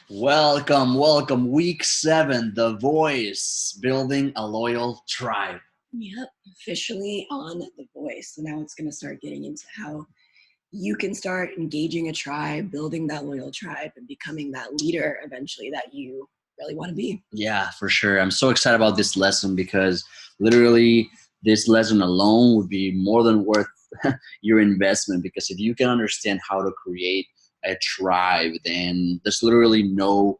Welcome. Week 7, The Voice, building a loyal tribe. Yep, officially on The Voice. So now it's going to start getting into how you can start engaging a tribe, building that loyal tribe, and becoming that leader eventually that you really want to be. Yeah, for sure. I'm so excited about this lesson because literally this lesson alone would be more than worth your investment, because if you can understand how to create a tribe, then there's literally no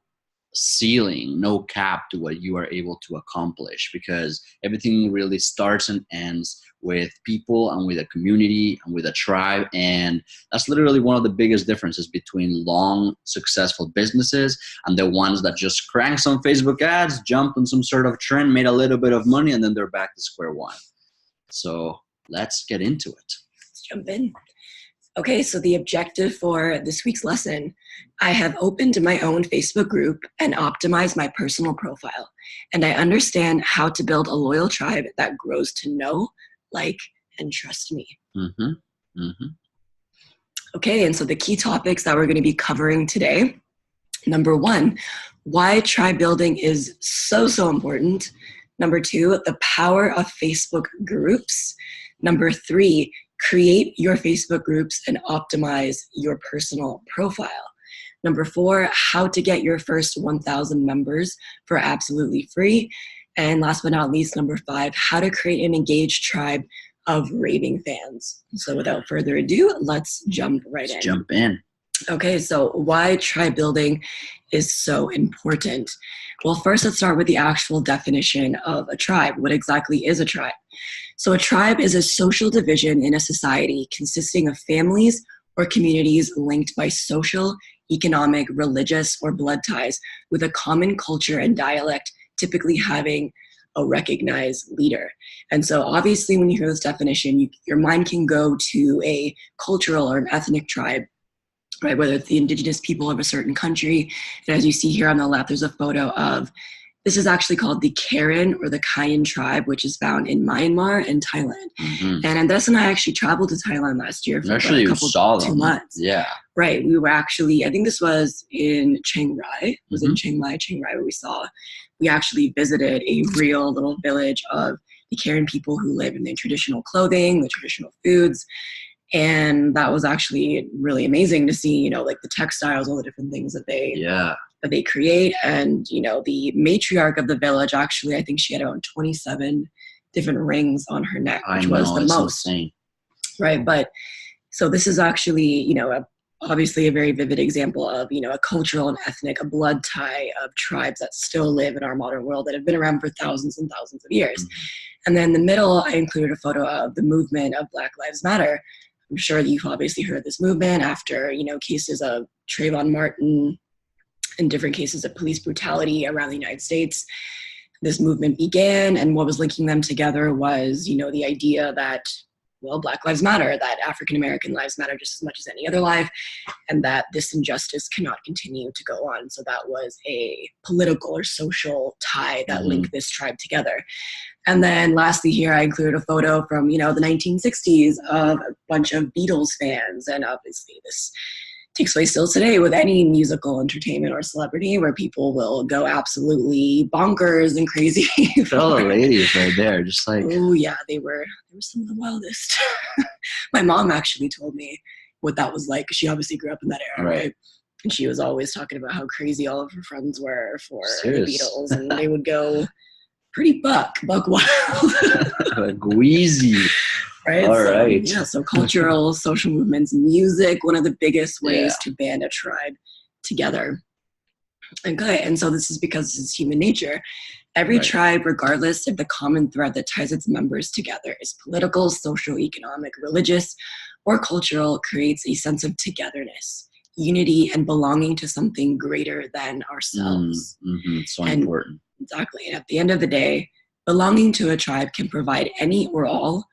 ceiling, no cap to what you are able to accomplish, because everything really starts and ends with people and with a community and with a tribe. And that's literally one of the biggest differences between long successful businesses and the ones that just crank some Facebook ads, jump on some sort of trend, made a little bit of money, and then they're back to square one. So let's get into it. Let's jump in. Okay, so the objective for this week's lesson, I have opened my own Facebook group and optimized my personal profile. And I understand how to build a loyal tribe that grows to know, like, and trust me. Okay, and so the key topics that we're going to be covering today. Number 1, why tribe building is so important. Number 2, the power of Facebook groups. Number 3, create your Facebook groups and optimize your personal profile. Number 4, how to get your first 1,000 members for absolutely free. And last but not least, number 5, how to create an engaged tribe of raving fans. So without further ado, let's jump right in. Jump in. Okay, so why tribe building is so important? Well, first, let's start with the actual definition of a tribe. What exactly is a tribe? So a tribe is a social division in a society consisting of families or communities linked by social, economic, religious, or blood ties with a common culture and dialect, typically having a recognized leader. And so obviously when you hear this definition, your mind can go to a cultural or an ethnic tribe, right? Whether it's the indigenous people of a certain country. And as you see here on the left, there's a photo of, this is actually called the Karen or the Kayan tribe, which is found in Myanmar and Thailand. And Andres and I actually traveled to Thailand last year for a couple, 2 months. Yeah. Right. We were actually, I think this was in Chiang Rai. It was in Chiang Mai, where we actually visited a real little village of the Karen people who live in their traditional clothing, the traditional foods. And that was actually really amazing to see, like the textiles, all the different things that they create. And, the matriarch of the village, actually, I think she had around 27 different rings on her neck, which was the most. Insane. Right. But so this is actually, obviously a very vivid example of, a cultural and ethnic, a blood tie of tribes that still live in our modern world that have been around for thousands and thousands of years. And then in the middle, I included a photo of the movement of Black Lives Matter. I'm sure you've obviously heard of this movement after, cases of Trayvon Martin and different cases of police brutality around the United States. This movement began, and what was linking them together was, the idea that, well, Black lives matter, that African American lives matter just as much as any other life, and that this injustice cannot continue to go on. So that was a political or social tie that linked this tribe together. And then lastly here, I included a photo from, the 1960s of a bunch of Beatles fans. And obviously this takes place still today with any musical entertainment or celebrity, where people will go absolutely bonkers and crazy. All the ladies right there, just like, oh yeah, they were some of the wildest. My mom actually told me what that was like, because she obviously grew up in that era, right? And she was always talking about how crazy all of her friends were for the Beatles, and they would go pretty buck wild. like wheezy. Right. All right. Yeah. So cultural, social movements, music, one of the biggest ways to band a tribe together. Okay. And so this is because this is human nature. Every tribe, regardless of the common thread that ties its members together, is political, social, economic, religious, or cultural, creates a sense of togetherness, unity, and belonging to something greater than ourselves. So important. Exactly. And at the end of the day, belonging to a tribe can provide any or all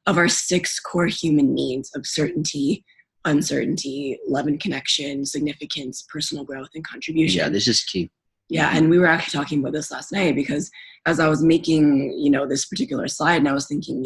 of our 6 core human needs of certainty, uncertainty, love and connection, significance, personal growth, and contribution. Yeah, this is key. Yeah, and we were actually talking about this last night because as I was making, this particular slide, and I was thinking,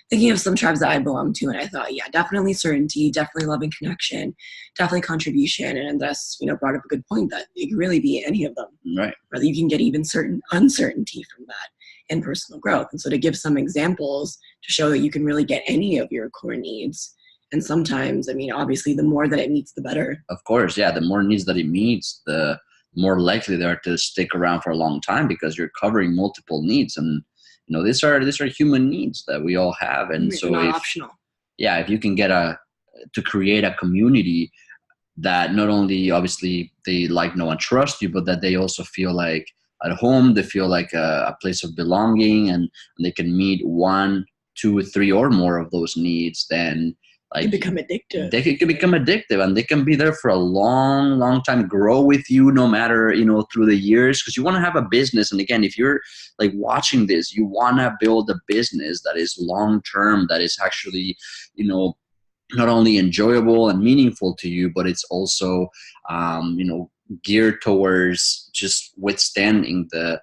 thinking of some tribes that I belong to, and I thought, yeah, definitely certainty, definitely love and connection, definitely contribution, and thus, brought up a good point that it could really be any of them. Right. Whether you can get even certain uncertainty from that in personal growth. And so to give some examples to show that you can really get any of your core needs. And sometimes, obviously, the more that it meets, the better. Of course, yeah. The more needs that it meets, the more likely they are to stick around for a long time because you're covering multiple needs. And these are human needs that we all have. And They're not optional. Yeah, if you can get to create a community that not only obviously they like, know, and trust you, but that they also feel like at home, they feel like a place of belonging, and they can meet 1, 2, 3, or more of those needs, then like, become addictive. They can become addictive, and they can be there for a long, long time, grow with you no matter, through the years, because you want to have a business. And again, if you're like watching this, you want to build a business that is long-term, that is actually, not only enjoyable and meaningful to you, but it's also, geared towards just withstanding the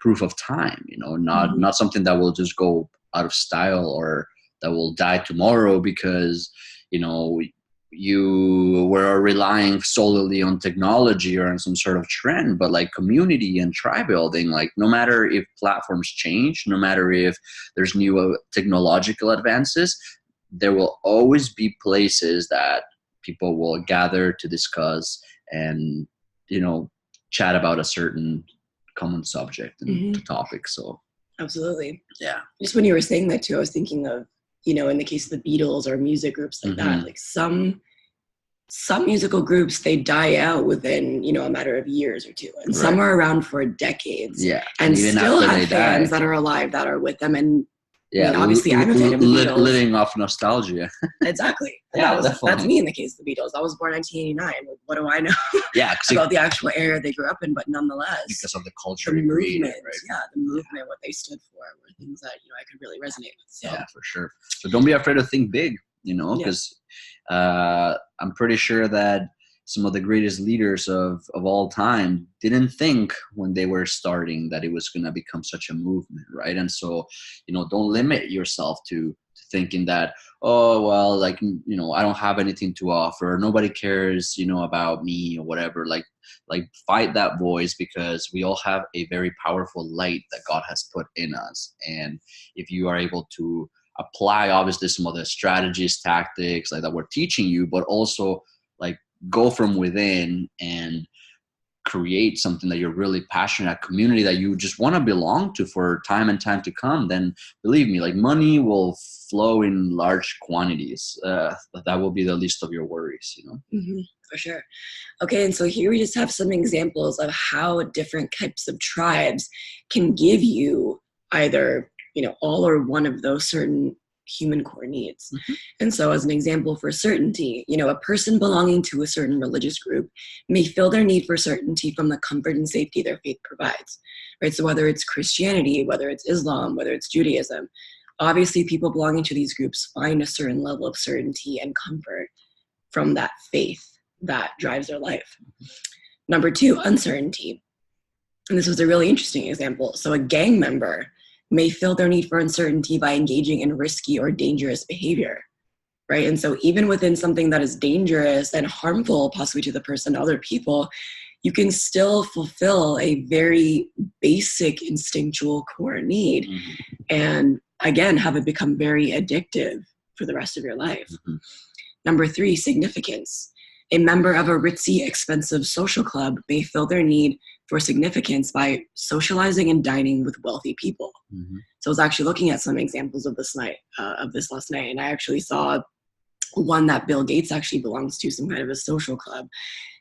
proof of time, not something that will just go out of style or that will die tomorrow because, you were relying solely on technology or on some sort of trend. But like community and tribe building, like no matter if platforms change, no matter if there's new technological advances, there will always be places that people will gather to discuss and, chat about a certain common subject and topic. So absolutely. Yeah. Just when you were saying that too, I was thinking of, in the case of the Beatles or music groups like that, like some musical groups, they die out within, a matter of years or two. And some are around for decades. Yeah. And still have fans that are alive that are with them. And obviously I'm a fan of the Beatles. Living off nostalgia. Exactly. That's me in the case of the Beatles. I was born in 1989. What do I know about the actual era they grew up in? But nonetheless, because of the culture, the movement, the movement, what they stood for were things that, I could really resonate with. So. Yeah, for sure. So don't be afraid to think big, because I'm pretty sure that some of the greatest leaders of all time didn't think when they were starting that it was going to become such a movement, right? And so, don't limit yourself to thinking that, oh, well, like, I don't have anything to offer. Nobody cares, about me or whatever. Like fight that voice, because we all have a very powerful light that God has put in us. And if you are able to apply, obviously, some of the strategies, tactics like that we're teaching you, but also like go from within and create something that you're really passionate, a community that you just want to belong to for time and time to come, then believe me, like money will flow in large quantities. That will be the least of your worries, For sure. Okay, and so here we just have some examples of how different types of tribes can give you either, all or one of those certain human core needs. And so as an example for certainty, a person belonging to a certain religious group may feel their need for certainty from the comfort and safety their faith provides, right? So whether it's Christianity, whether it's Islam, whether it's Judaism, obviously people belonging to these groups find a certain level of certainty and comfort from that faith that drives their life. Number 2, uncertainty. And this was a really interesting example. So a gang member may feel their need for uncertainty by engaging in risky or dangerous behavior, right? And so even within something that is dangerous and harmful possibly to the person, other people, you can still fulfill a very basic instinctual core need and again, have it become very addictive for the rest of your life. Number 3, significance. A member of a ritzy, expensive social club may feel their need for significance by socializing and dining with wealthy people. So I was actually looking at some examples of this last night, and I actually saw one that Bill Gates actually belongs to, some kind of a social club.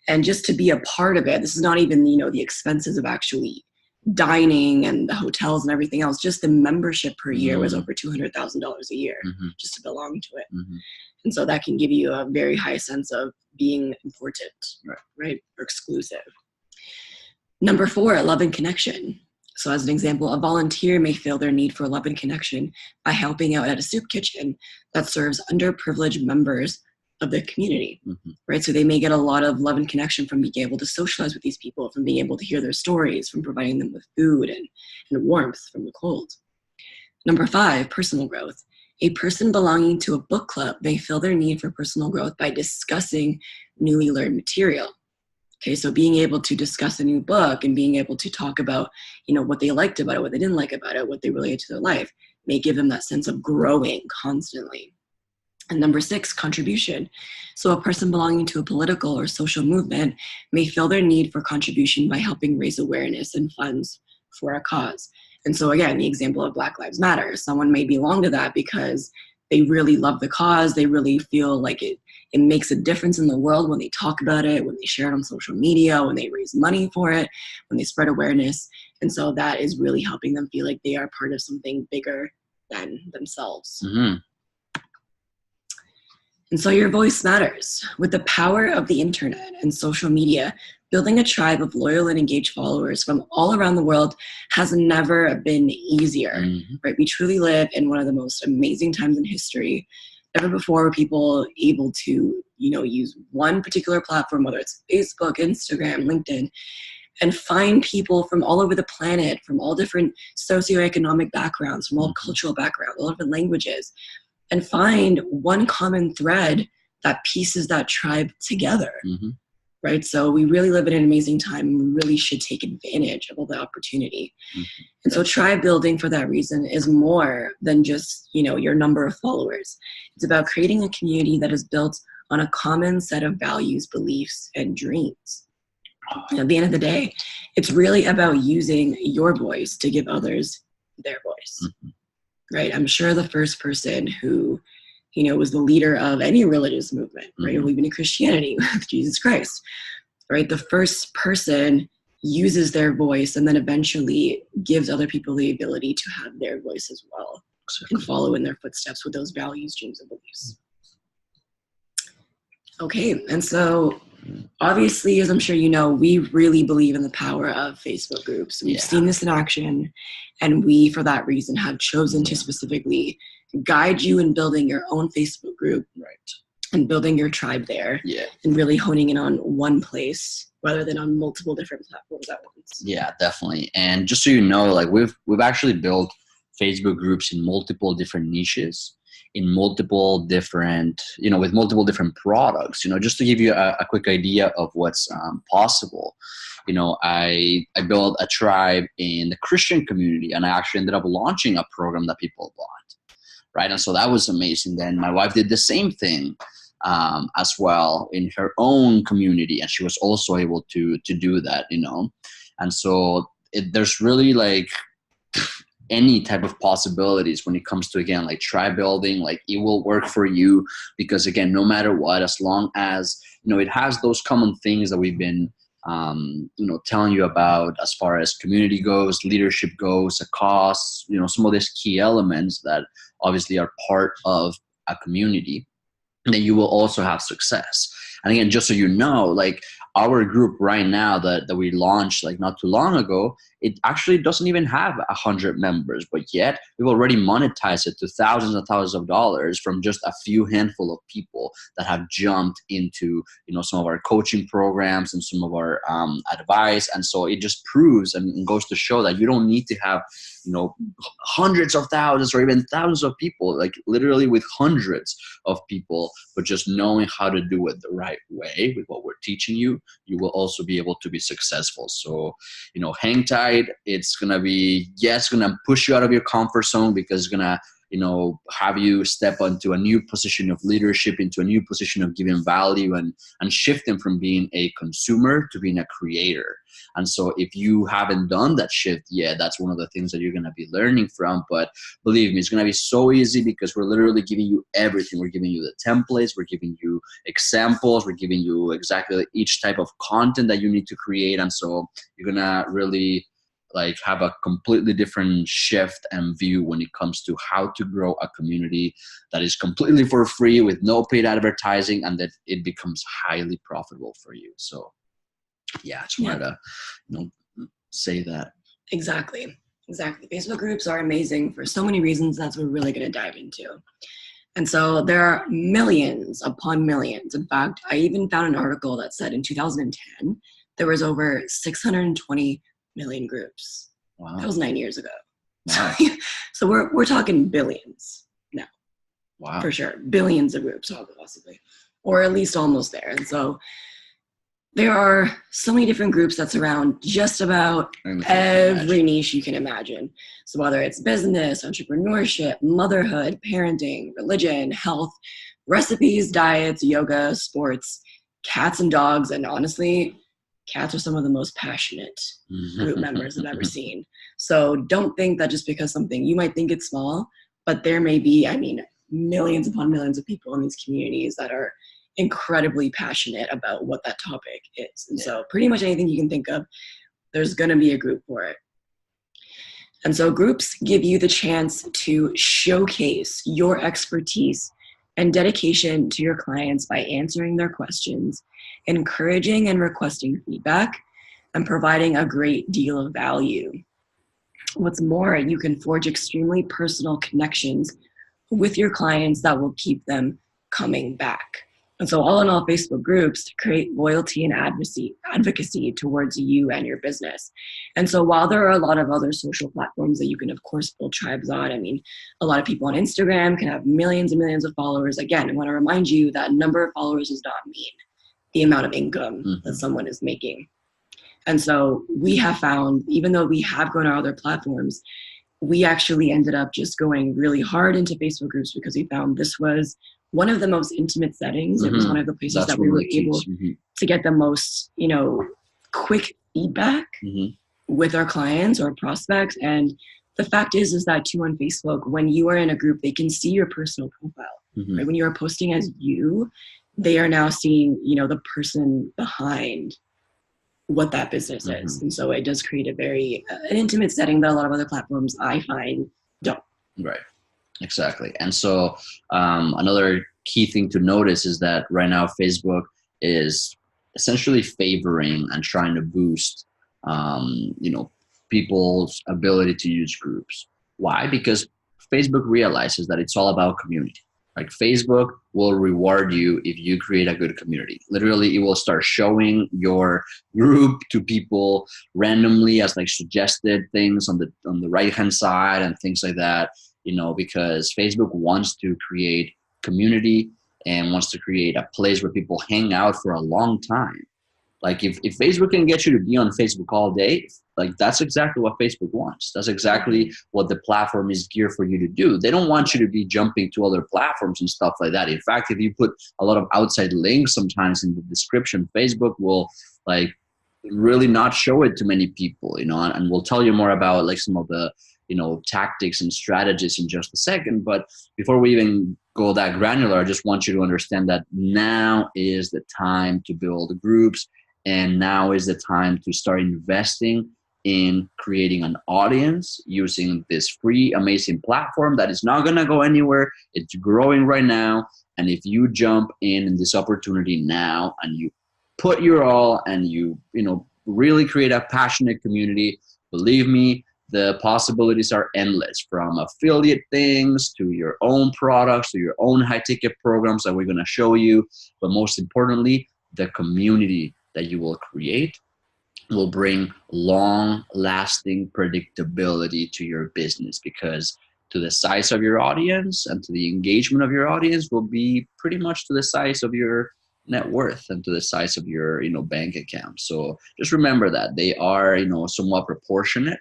And just to be a part of it, this is not even, the expenses of actually dining and the hotels and everything else, just the membership per year was over $200,000 a year just to belong to it. And so that can give you a very high sense of being important, right? Or exclusive. Number 4, love and connection. So as an example, a volunteer may feel their need for love and connection by helping out at a soup kitchen that serves underprivileged members of the community, Mm-hmm. right? So they may get a lot of love and connection from being able to socialize with these people, from being able to hear their stories, from providing them with food and warmth from the cold. Number 5, personal growth. A person belonging to a book club may feel their need for personal growth by discussing newly learned material. Okay, so being able to discuss a new book and being able to talk about, what they liked about it, what they didn't like about it, what they related to their life, may give them that sense of growing constantly. And number 6, contribution. So a person belonging to a political or social movement may feel their need for contribution by helping raise awareness and funds for a cause. And so again, the example of Black Lives Matter, someone may belong to that because they really love the cause. They really feel like it makes a difference in the world when they talk about it, when they share it on social media, when they raise money for it, when they spread awareness. And so that is really helping them feel like they are part of something bigger than themselves. Mm-hmm. And so your voice matters. With the power of the internet and social media, building a tribe of loyal and engaged followers from all around the world has never been easier, Mm-hmm. right? We truly live in one of the most amazing times in history. Never before were people able to, use one particular platform, whether it's Facebook, Instagram, LinkedIn, and find people from all over the planet, from all different socioeconomic backgrounds, from all cultural backgrounds, all different languages, and find one common thread that pieces that tribe together, Mm-hmm. right? So we really live in an amazing time, and we really should take advantage of all the opportunity. Mm-hmm. And so tribe building for that reason is more than just, your number of followers. It's about creating a community that is built on a common set of values, beliefs, and dreams. And at the end of the day, it's really about using your voice to give others their voice. Mm-hmm. Right? I'm sure the first person who, was the leader of any religious movement, right? Mm-hmm. Or even in Christianity with Jesus Christ, right? The first person uses their voice and then eventually gives other people the ability to have their voice as well, Exactly. and follow in their footsteps with those values, dreams, and beliefs. Okay, and so obviously, as I'm sure you know, we really believe in the power of Facebook groups. We've seen this in action, and we, for that reason, have chosen to specifically guide you in building your own Facebook group, Right. and building your tribe there, and really honing in on one place rather than on multiple different platforms at once. Yeah, definitely. And just so you know, like we've actually built Facebook groups in multiple different niches, in multiple different, with multiple different products, just to give you a quick idea of what's possible. I built a tribe in the Christian community, and I actually ended up launching a program that people bought, right? And so that was amazing. Then my wife did the same thing as well in her own community, and she was also able to do that, and so there's really like any type of possibilities when it comes to, again, like tribe building. Like it will work for you because, again, no matter what, as long as it has those common things that we've been telling you about as far as community goes, leadership goes, a cause, some of these key elements that obviously are part of a community, then you will also have success. And again, just so you know, like our group right now that we launched like not too long ago, it actually doesn't even have 100 members, but yet we've already monetized it to thousands and thousands of dollars from just a few handful of people that have jumped into some of our coaching programs and some of our advice. And so it just proves and goes to show that you don't need to have hundreds of thousands or even thousands of people, like literally with hundreds of people, but just knowing how to do it the right way with what we're teaching you, you will also be able to be successful. So, hang tight. It's going to be, it's going to push you out of your comfort zone because it's going to, have you step into a new position of leadership, into a new position of giving value and shifting from being a consumer to being a creator. And so if you haven't done that shift yet, that's one of the things that you're going to be learning from. But believe me, it's going to be so easy because we're literally giving you everything. We're giving you the templates. We're giving you examples. We're giving you exactly each type of content that you need to create. And so you're going to really like have a completely different shift and view when it comes to how to grow a community that is completely for free with no paid advertising, and that it becomes highly profitable for you. So I just wanted to say that. Exactly. Facebook groups are amazing for so many reasons that we're really going to dive into. And so there are millions upon millions. In fact, I even found an article that said in 2010, there was over 620 million groups. Wow. That was 9 years ago. Wow. So we're talking billions now. Wow. For sure. Billions of groups, possibly. Or at least almost there. And so there are so many different groups that surround just about every niche you can imagine. So whether it's business, entrepreneurship, motherhood, parenting, religion, health, recipes, diets, yoga, sports, cats and dogs, and honestly, cats are some of the most passionate group members I've ever seen. So don't think that just because something, you might think it's small, but there may be, millions upon millions of people in these communities that are incredibly passionate about what that topic is. And so pretty much anything you can think of, there's going to be a group for it. And so groups give you the chance to showcase your expertise and dedication to your clients by answering their questions, encouraging and requesting feedback, and providing a great deal of value. What's more, you can forge extremely personal connections with your clients that will keep them coming back. And so all in all, Facebook groups create loyalty and advocacy towards you and your business. And so while there are a lot of other social platforms that you can, of course, build tribes on, a lot of people on Instagram can have millions and millions of followers. Again, I want to remind you that number of followers does not mean the amount of income that someone is making. And so we have found, even though we have grown our other platforms, we actually ended up just going really hard into Facebook groups because we found this was one of the most intimate settings. It was one of the places that we were able to get the most, quick feedback with our clients or prospects. And the fact is that too on Facebook, when you are in a group, they can see your personal profile. Right? When you are posting as you, they are now seeing, the person behind what that business is. And so it does create a very an intimate setting that a lot of other platforms I find don't. Right. Exactly. And so another key thing to notice is that right now Facebook is essentially favoring and trying to boost, people's ability to use groups. Why? Because Facebook realizes that it's all about community. Like Facebook will reward you if you create a good community. Literally, it will start showing your group to people randomly as like suggested things on the right-hand side and things like that. Because Facebook wants to create community and wants to create a place where people hang out for a long time. Like if Facebook can get you to be on Facebook all day, like that's exactly what Facebook wants. That's exactly what the platform is geared for you to do. They don't want you to be jumping to other platforms and stuff like that. In fact, if you put a lot of outside links sometimes in the description, Facebook will like really not show it to many people, and we'll tell you more about like some of the, tactics and strategies in just a second. But before we even go that granular, I just want you to understand that now is the time to build groups. And now is the time to start investing in creating an audience using this free, amazing platform that is not going to go anywhere. It's growing right now. And if you jump in this opportunity now and you put your all and you really create a passionate community, believe me, the possibilities are endless, from affiliate things to your own products to your own high ticket programs that we're going to show you. But most importantly, the community that you will create will bring long-lasting predictability to your business, because to the size of your audience and to the engagement of your audience will be pretty much to the size of your net worth and to the size of your bank account. So just remember that they are somewhat proportionate,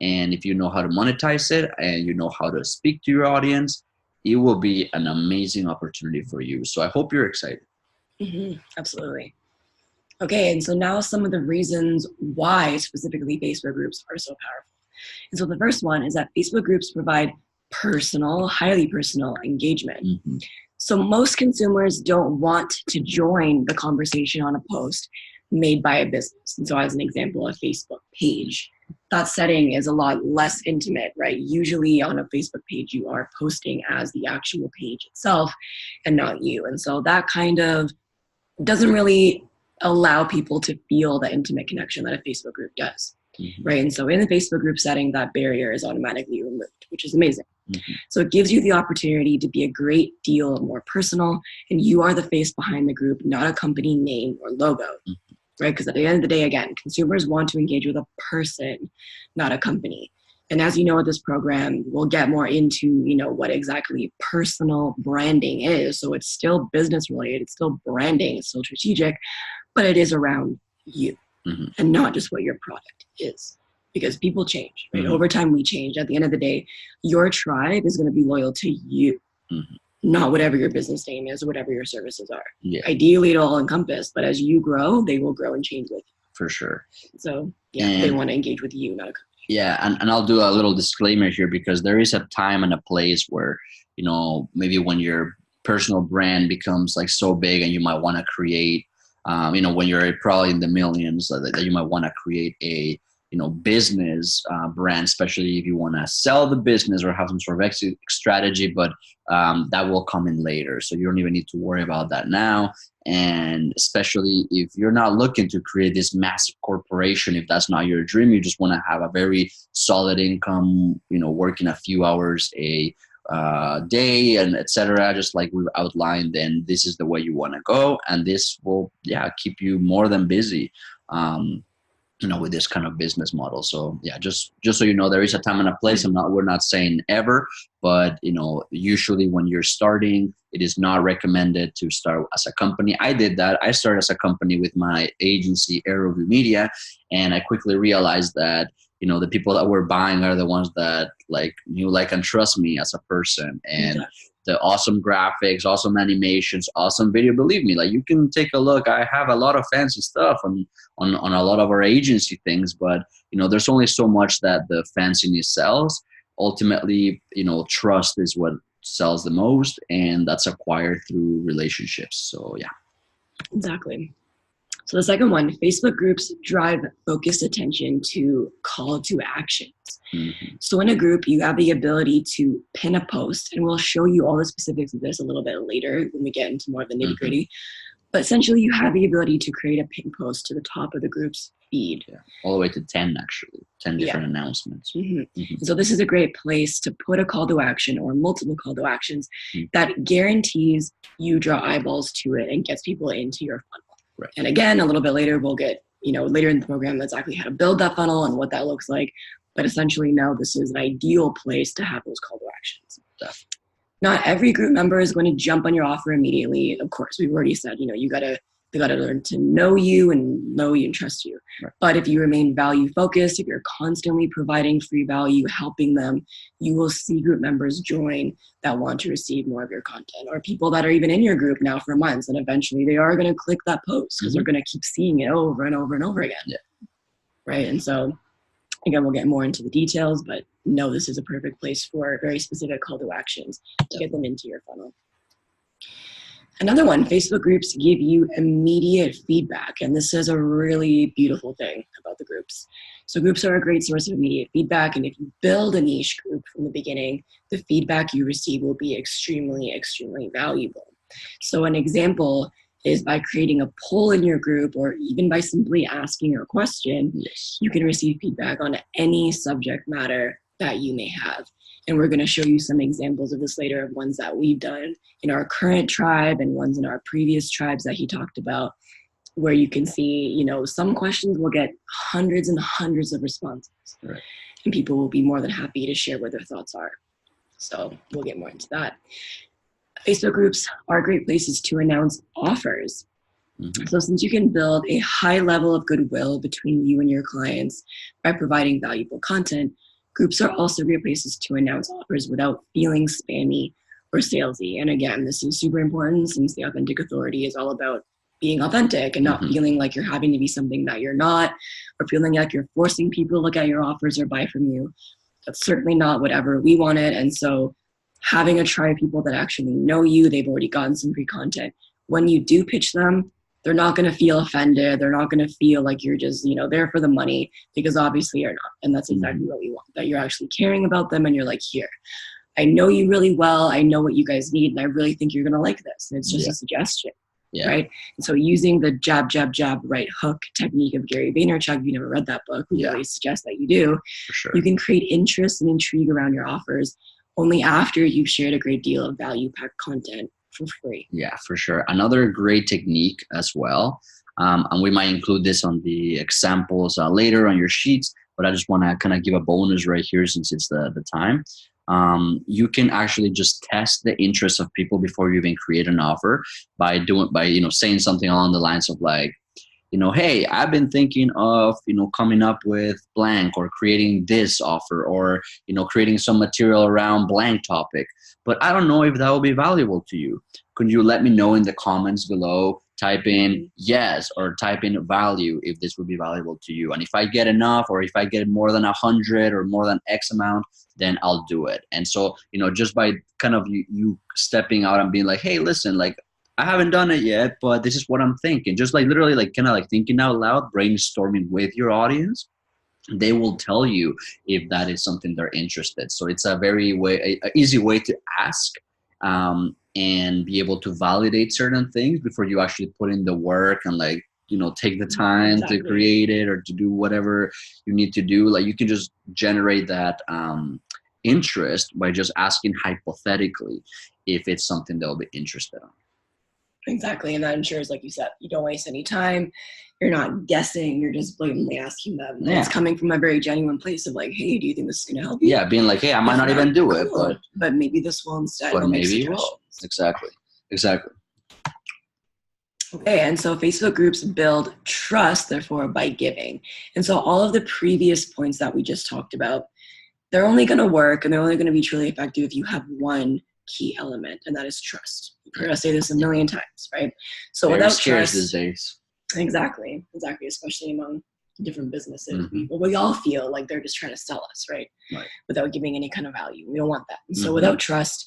and if you know how to monetize it and you know how to speak to your audience, it will be an amazing opportunity for you. So I hope you're excited. Absolutely. Okay, and so now some of the reasons why specifically Facebook groups are so powerful. And so the first one is that Facebook groups provide personal, highly personal engagement. So most consumers don't want to join the conversation on a post made by a business. And so as an example, a Facebook page, that setting is a lot less intimate, right? Usually on a Facebook page, you are posting as the actual page itself and not you. And so that kind of doesn't really allow people to feel the intimate connection that a Facebook group does, right? And so in the Facebook group setting, that barrier is automatically removed, which is amazing. Mhm. So it gives you the opportunity to be a great deal more personal, and you are the face behind the group, not a company name or logo, right? Because at the end of the day, again, consumers want to engage with a person, not a company. And as you know, with this program, we'll get more into, what exactly personal branding is. So it's still business related, it's still branding, it's still strategic, but it is around you and not just what your product is. Because people change, right? Over time, we change. At the end of the day, your tribe is going to be loyal to you, not whatever your business name is or whatever your services are. Yeah. Ideally, it'll all encompass, but as you grow, they will grow and change with you. For sure. So they want to engage with you, not a company. Yeah, and I'll do a little disclaimer here, because there is a time and a place where, maybe when your personal brand becomes like so big and you might want to create, when you're probably in the millions, that you might want to create a, business brand, especially if you want to sell the business or have some sort of exit strategy, but that will come in later. So you don't even need to worry about that now. And especially if you're not looking to create this massive corporation, if that's not your dream, you just want to have a very solid income, working a few hours a day and etc., just like we've outlined, then this is the way you want to go, and this will keep you more than busy with this kind of business model. So just so you know, there is a time and a place. We're not saying ever, but usually when you're starting, it is not recommended to start as a company. I did that. I started as a company with my agency, Aeroview Media, and I quickly realized that the people that were buying are the ones that knew, like, and trust me as a person. And the awesome graphics, awesome animations, awesome video. Believe me, you can take a look. I have a lot of fancy stuff on a lot of our agency things, but there's only so much that the fanciness sells. Ultimately, trust is what sells the most, and that's acquired through relationships. So Exactly. So the second one, Facebook groups drive focused attention to call to actions. So in a group, you have the ability to pin a post, and we'll show you all the specifics of this a little bit later when we get into more of the nitty gritty. But essentially, you have the ability to create a pin post to the top of the group's feed. All the way to 10, actually. 10 different announcements. So this is a great place to put a call to action or multiple call to actions that guarantees you draw eyeballs to it and gets people into your funnel. Right. And again, a little bit later, we'll get, later in the program, that's exactly how to build that funnel and what that looks like. But essentially now this is an ideal place to have those call to actions. Not every group member is going to jump on your offer immediately. Of course, we've already said, they got to learn to know you and trust you. Right. But if you remain value focused, if you're constantly providing free value, helping them, you will see group members join that want to receive more of your content, or people that are even in your group now for months, and eventually they are going to click that post because they're going to keep seeing it over and over and over again. Yeah. Right. And so again, we'll get more into the details, but no, this is a perfect place for very specific call to actions to get them into your funnel. Another one, Facebook groups give you immediate feedback. And this is a really beautiful thing about the groups. So groups are a great source of immediate feedback. And if you build a niche group from the beginning, the feedback you receive will be extremely, extremely valuable. So an example is by creating a poll in your group, or even by simply asking a question, you can receive feedback on any subject matter that you may have. And we're going to show you some examples of this later, of ones that we've done in our current tribe and ones in our previous tribes that he talked about, where you can see, some questions will get hundreds and hundreds of responses. Right. And people will be more than happy to share what their thoughts are. So we'll get more into that. Facebook groups are great places to announce offers. So since you can build a high level of goodwill between you and your clients by providing valuable content, groups are also great places to announce offers without feeling spammy or salesy. And again, this is super important since the Authentic Authority is all about being authentic and not feeling like you're having to be something that you're not, or feeling like you're forcing people to look at your offers or buy from you. That's certainly not whatever we wanted. And so having a tribe of people that actually know you, they've already gotten some free content. When you do pitch them, they're not going to feel offended. They're not going to feel like you're just, there for the money, because obviously you're not. And that's exactly what we want, that you're actually caring about them. And you're like, here, I know you really well. I know what you guys need. And I really think you're going to like this. And it's just a suggestion, right? And so using the jab, jab, jab, right hook technique of Gary Vaynerchuk, if you never read that book, we always suggest that you do. For sure. You can create interest and intrigue around your offers only after you've shared a great deal of value-packed content for free. Yeah, for sure. Another great technique as well, and we might include this on the examples later on your sheets, but I just want to kind of give a bonus right here since it's the time. You can actually just test the interest of people before you even create an offer by saying something along the lines of like, hey, I've been thinking of, coming up with blank or creating this offer or, creating some material around blank topic, but I don't know if that will be valuable to you. Could you let me know in the comments below? Type in yes or type in value if this would be valuable to you. And if I get enough or if I get more than 100 or more than X amount, then I'll do it. And so, just by kind of you stepping out and being like, hey, listen, like, I haven't done it yet, but this is what I'm thinking. Just like literally like kind of like thinking out loud, brainstorming with your audience. They will tell you if that is something they're interested. So it's a easy way to ask and be able to validate certain things before you actually put in the work and like, take the time to create it or to do whatever you need to do. Like you can just generate that interest by just asking hypothetically if it's something they'll be interested in. Exactly. And that ensures, like you said, you don't waste any time. You're not guessing. You're just blatantly asking them. Yeah. It's coming from a very genuine place of like, hey, do you think this is going to help you? Yeah, being like, hey, I might not even do it, but maybe this will instead. But maybe it will. Exactly. Okay, and so Facebook groups build trust, therefore, by giving. And so all of the previous points that we just talked about, they're only going to work and they're only going to be truly effective if you have one key element, and that is trust. You've heard us say this a million times, right? So very without scarce trust, these days. Exactly, especially among different businesses. We all feel like they're just trying to sell us, right? Without giving any kind of value. We don't want that. And so without trust,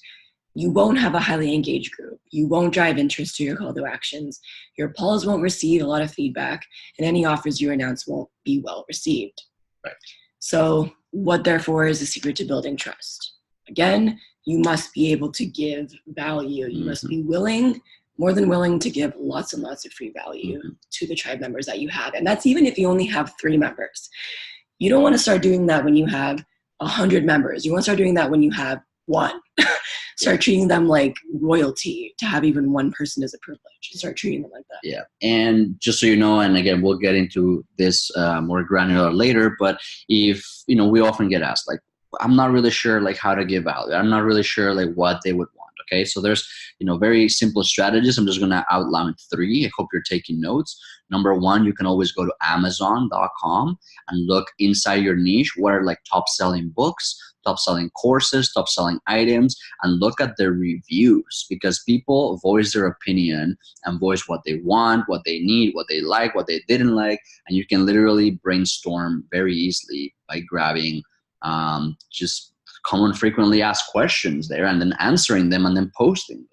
you won't have a highly engaged group. You won't drive interest to your call to actions. Your polls won't receive a lot of feedback, and any offers you announce won't be well received. Right. So what therefore is the secret to building trust? Again, you must be able to give value. You must be more than willing to give lots and lots of free value to the tribe members that you have. And that's even if you only have 3 members. You don't want to start doing that when you have 100 members. You want to start doing that when you have 1. Start treating them like royalty. To have even 1 person is a privilege. Start treating them like that. Yeah. And just so you know, and again, we'll get into this more granular later, but if, we often get asked, like, I'm not really sure like how to give value. I'm not really sure like what they would want. Okay. So there's, very simple strategies. I'm just going to outline 3. I hope you're taking notes. Number 1, you can always go to Amazon.com and look inside your niche. What are like top selling books, top selling courses, top selling items, and look at the reviews, because people voice their opinion and voice what they want, what they need, what they like, what they didn't like. And you can literally brainstorm very easily by grabbing just common frequently asked questions there and then answering them and then posting those.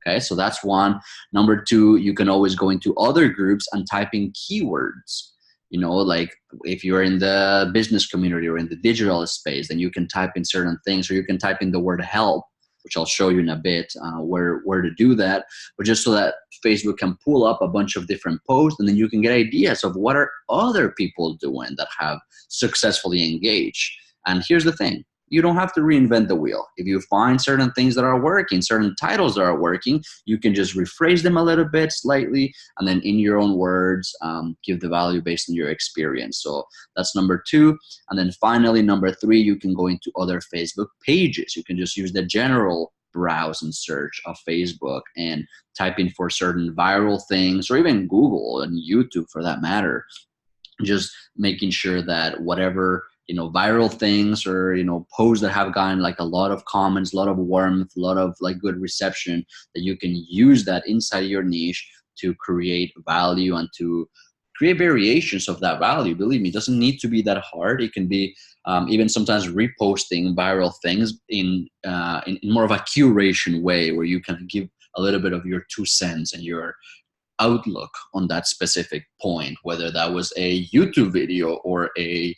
Okay, so that's 1. Number 2, you can always go into other groups and type in keywords. Like if you're in the business community or in the digital space, then you can type in certain things, or you can type in the word help, which I'll show you in a bit where to do that, but just so that Facebook can pull up a bunch of different posts, and then you can get ideas of what are other people doing that have successfully engaged. And here's the thing. You don't have to reinvent the wheel. If you find certain things that are working, certain titles that are working, you can just rephrase them a little bit slightly, and then in your own words, give the value based on your experience. So that's number 2. And then finally, number 3, you can go into other Facebook pages. You can just use the general browse and search of Facebook and type in for certain viral things, or even Google and YouTube for that matter. Just making sure that whatever viral things or posts that have gotten like a lot of comments, a lot of warmth, a lot of like good reception, that you can use that inside your niche to create value and to create variations of that value. Believe me, it doesn't need to be that hard. It can be even sometimes reposting viral things in more of a curation way, where you can give a little bit of your 2 cents and your outlook on that specific point, whether that was a YouTube video or a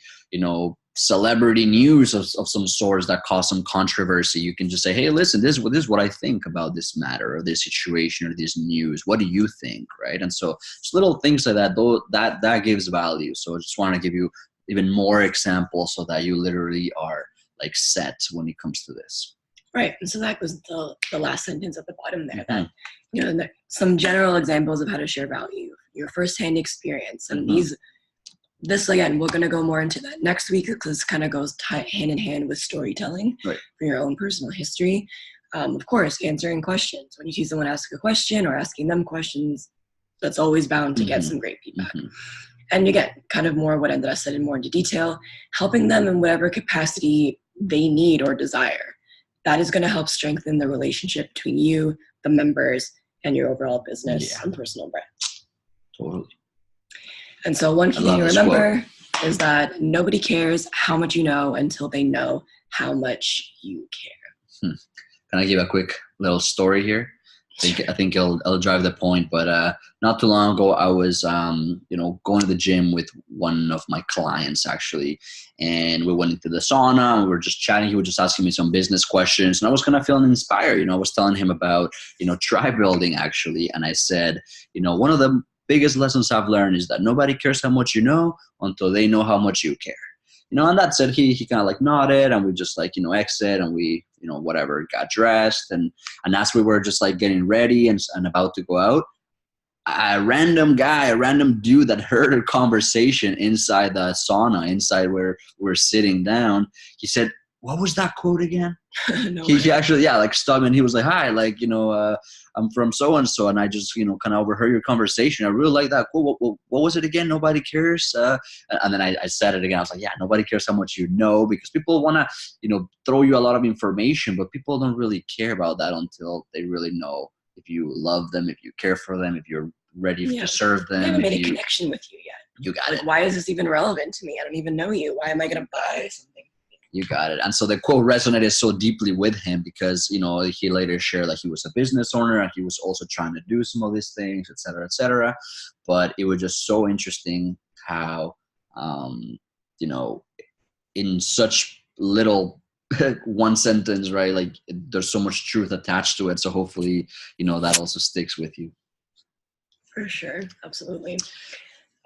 celebrity news of some sorts that caused some controversy. You can just say, hey, listen, this is what I think about this matter or this situation or this news. What do you think? Right? And so just little things like that, though, that gives value. So I just want to give you even more examples so that you literally are like set when it comes to this. Right. And so that was the last sentence at the bottom there, that, some general examples of how to share value, your firsthand experience. And this again, we're going to go more into that next week, because this kind of goes hand in hand with storytelling for your own personal history. Of course, answering questions. When you see someone ask a question or asking them questions, that's always bound to get some great feedback. And again, kind of more what I said in more into detail, helping them in whatever capacity they need or desire. That is going to help strengthen the relationship between you, the members, and your overall business and personal brand. Totally. And so one key thing to remember is that nobody cares how much you know until they know how much you care. Can I give a quick little story here? I think it'll drive the point. But not too long ago, I was going to the gym with one of my clients actually, and we went into the sauna. And we were just chatting. He was just asking me some business questions, and I was kind of feeling inspired. I was telling him about tribe building actually, and I said, one of the biggest lessons I've learned is that nobody cares how much you know until they know how much you care. And that said, he kind of like nodded, and we just exit, and we whatever, got dressed, and as we were just like getting ready and about to go out, a random dude that heard a conversation inside the sauna, inside where we're sitting down, he said, "What was that quote again?" He actually stopped me, and he was like, "Hi, I'm from so and so, and I just kind of overheard your conversation. I really like that quote. What was it again? Nobody cares." And then I said it again. I was like, "Yeah, nobody cares how much you know, because people want to throw you a lot of information, but people don't really care about that until they really know if you love them, if you care for them, if you're ready to serve them. They haven't made a connection with you yet. You got it. Why is this even relevant to me? I don't even know you. Why am I going to buy something?" You got it. And so the quote resonated so deeply with him because, he later shared that he was a business owner and he was also trying to do some of these things, et cetera, et cetera. But it was just so interesting how, in such little one sentence, right? Like there's so much truth attached to it. So hopefully, that also sticks with you. For sure. Absolutely.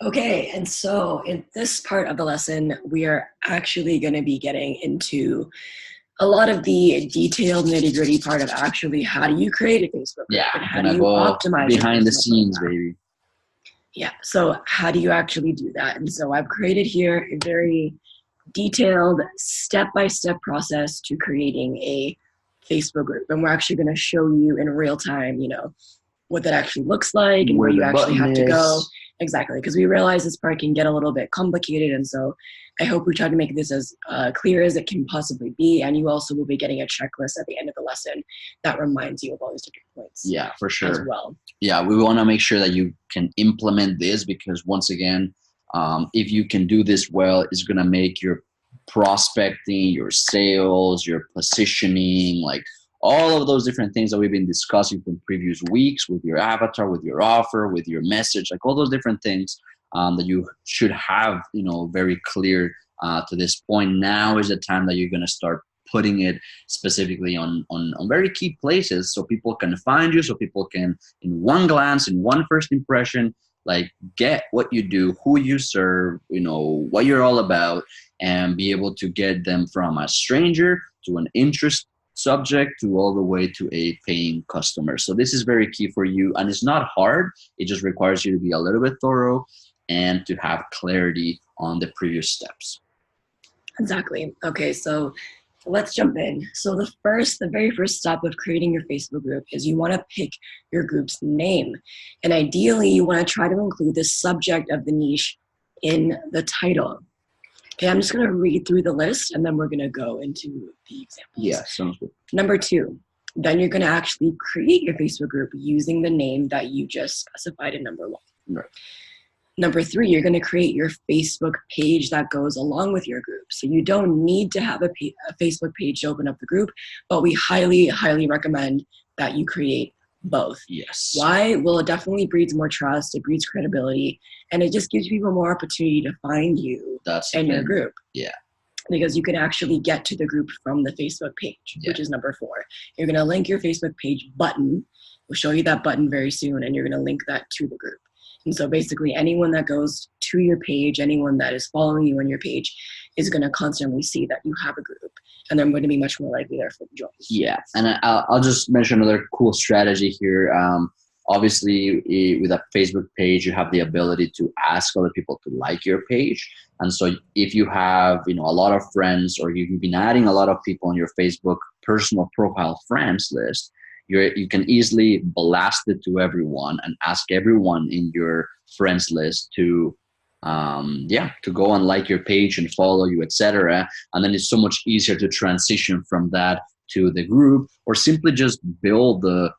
Okay, and so in this part of the lesson, we are actually going to be getting into a lot of the detailed nitty-gritty part of actually how do you create a Facebook group and how do you optimize behind the scenes, baby. Yeah, so how do you actually do that? And so I've created here a very detailed step-by-step process to creating a Facebook group, and we're actually going to show you in real time, what that actually looks like and where you actually have to go. Exactly, because we realize this part can get a little bit complicated, and so I hope we try to make this as clear as it can possibly be, and you also will be getting a checklist at the end of the lesson that reminds you of all these different points. Yeah, for sure. As well. Yeah, we want to make sure that you can implement this because once again, if you can do this well, it's going to make your prospecting, your sales, your positioning, like all of those different things that we've been discussing from previous weeks with your avatar, with your offer, with your message, like all those different things that you should have, very clear to this point. Now is the time that you're going to start putting it specifically on very key places so people can find you, so people can, in one glance, in one first impression, like get what you do, who you serve, what you're all about, and be able to get them from a stranger to an interest subject to all the way to a paying customer. So this is very key for you, and it's not hard. It just requires you to be a little bit thorough and to have clarity on the previous steps. Exactly. Okay, so let's jump in. So the very first step of creating your Facebook group is you want to pick your group's name, and ideally you want to try to include the subject of the niche in the title. Okay, I'm just going to read through the list and then we're going to go into the examples. Yeah, sounds good. Number 2, then you're going to actually create your Facebook group using the name that you just specified in number 1. Right. Number 3, you're going to create your Facebook page that goes along with your group. So you don't need to have a Facebook page to open up the group, but we highly, highly recommend that you create both. Yes. Why? Well, it definitely breeds more trust, it breeds credibility, and it just gives people more opportunity to find you and your group. Yeah. Because you can actually get to the group from the Facebook page, which is number 4. You're going to link your Facebook page button. We'll show you that button very soon, and you're going to link that to the group. And so basically anyone that goes to your page, anyone that is following you on your page, is going to constantly see that you have a group, and they're going to be much more likely therefore to join. Yeah, and I'll just mention another cool strategy here. Obviously, with a Facebook page, you have the ability to ask other people to like your page. And so if you have, a lot of friends, or you've been adding a lot of people on your Facebook personal profile friends list, you can easily blast it to everyone and ask everyone in your friends list to go and like your page and follow you, etc. And then it's so much easier to transition from that to the group, or simply just build the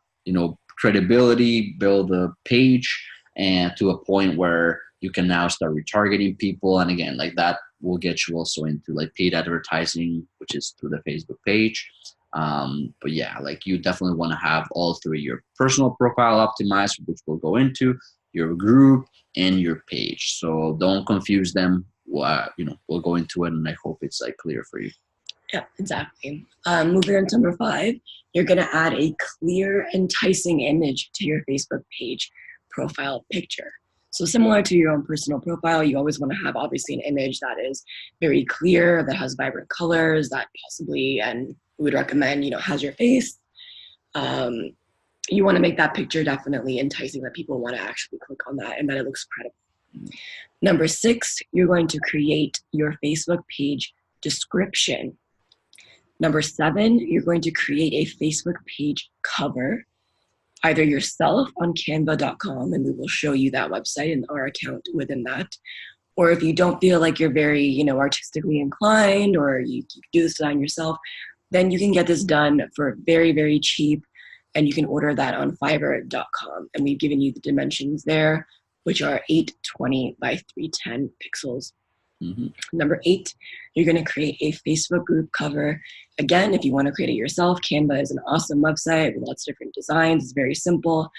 credibility, build the page, and to a point where you can now start retargeting people. And again, like that will get you also into like paid advertising, which is through the Facebook page. But yeah, like you definitely want to have all three: your personal profile optimized, which we'll go into, your group, and your page. So don't confuse them. We'll go into it, and I hope it's like clear for you. Yeah, exactly. Moving on to number 5, you're going to add a clear, enticing image to your Facebook page profile picture. So similar to your own personal profile, you always want to have obviously an image that is very clear, that has vibrant colors, that possibly, and we would recommend, has your face. You want to make that picture definitely enticing, that people want to actually click on that and that it looks credible. Number 6, you're going to create your Facebook page description. Number 7, you're going to create a Facebook page cover, either yourself on canva.com, and we will show you that website and our account within that. Or if you don't feel like you're very, artistically inclined, or you do this design yourself, then you can get this done for very, very cheap, and you can order that on fiverr.com. And we've given you the dimensions there, which are 820 by 310 pixels. Mm-hmm. Number 8, you're going to create a Facebook group cover. Again, if you want to create it yourself, Canva is an awesome website with lots of different designs. It's very simple.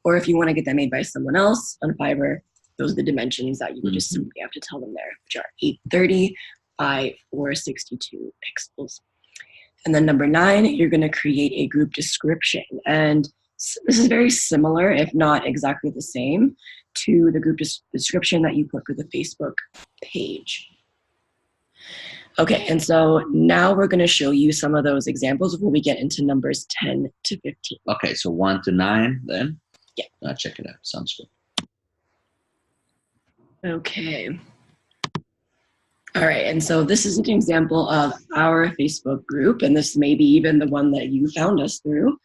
Or if you want to get that made by someone else on Fiverr, those are the dimensions that you would just simply have to tell them there, which are 830 by 462 pixels. And then number 9, you're going to create a group description. And this is very similar, if not exactly the same, to the group description that you put for the Facebook page. Okay, and so now we're going to show you some of those examples before we get into numbers 10 to 15. Okay, so 1 to 9 then? Yeah. I'll check it out. Sounds good. Okay. All right, and so this is an example of our Facebook group, and this may be even the one that you found us through.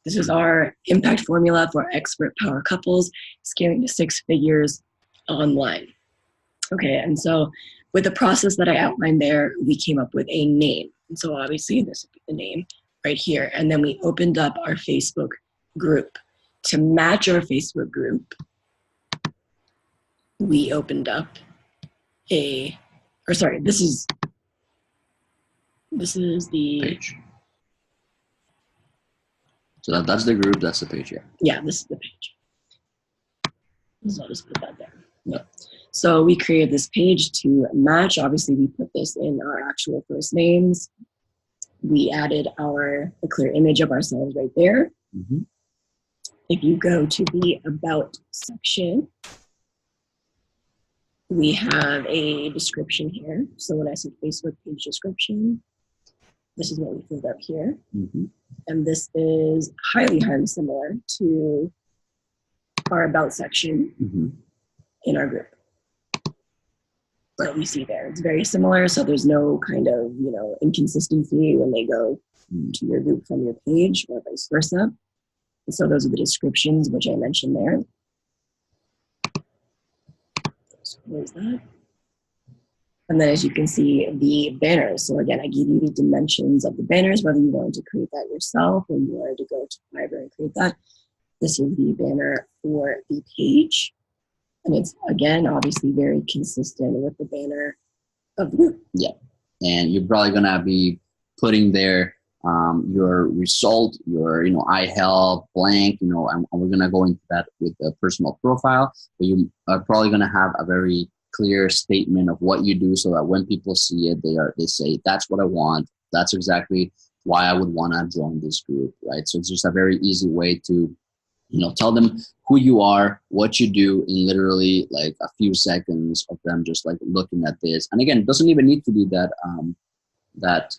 This is our impact formula for expert power couples scaling to 6 figures online. Okay, and so with the process that I outlined there, we came up with a name. And so obviously this would be the name right here. And then we opened up our Facebook group. To match our Facebook group, we opened up this is the page. So that's the group, that's the page, yeah. Yeah, this is the page. So I'll just put that there. Yeah. So we created this page to match. Obviously, we put this in our actual first names. We added a clear image of ourselves right there. Mm-hmm. If you go to the About section, we have a description here. So when I say Facebook page description, this is what we filled up here. Mm-hmm. And this is highly, highly similar to our About section in our group. What we see there, it's very similar. So there's no kind of, inconsistency when they go to your group from your page or vice versa. And so those are the descriptions, which I mentioned there. So there's that. And then as you can see, the banners. So again, I give you the dimensions of the banners, whether you wanted to create that yourself or you wanted to go to Fiverr and create that. This is the banner for the page. And it's, again, obviously very consistent with the banner of the group. Yeah. And you're probably going to be putting there your result, your, I help blank, and we're going to go into that with the personal profile. But you are probably going to have a very clear statement of what you do so that when people see it, they say, that's what I want. That's exactly why I would want to join this group, right? So it's just a very easy way to Tell them who you are, what you do in literally like a few seconds of them just like looking at this. And again, it doesn't even need to be that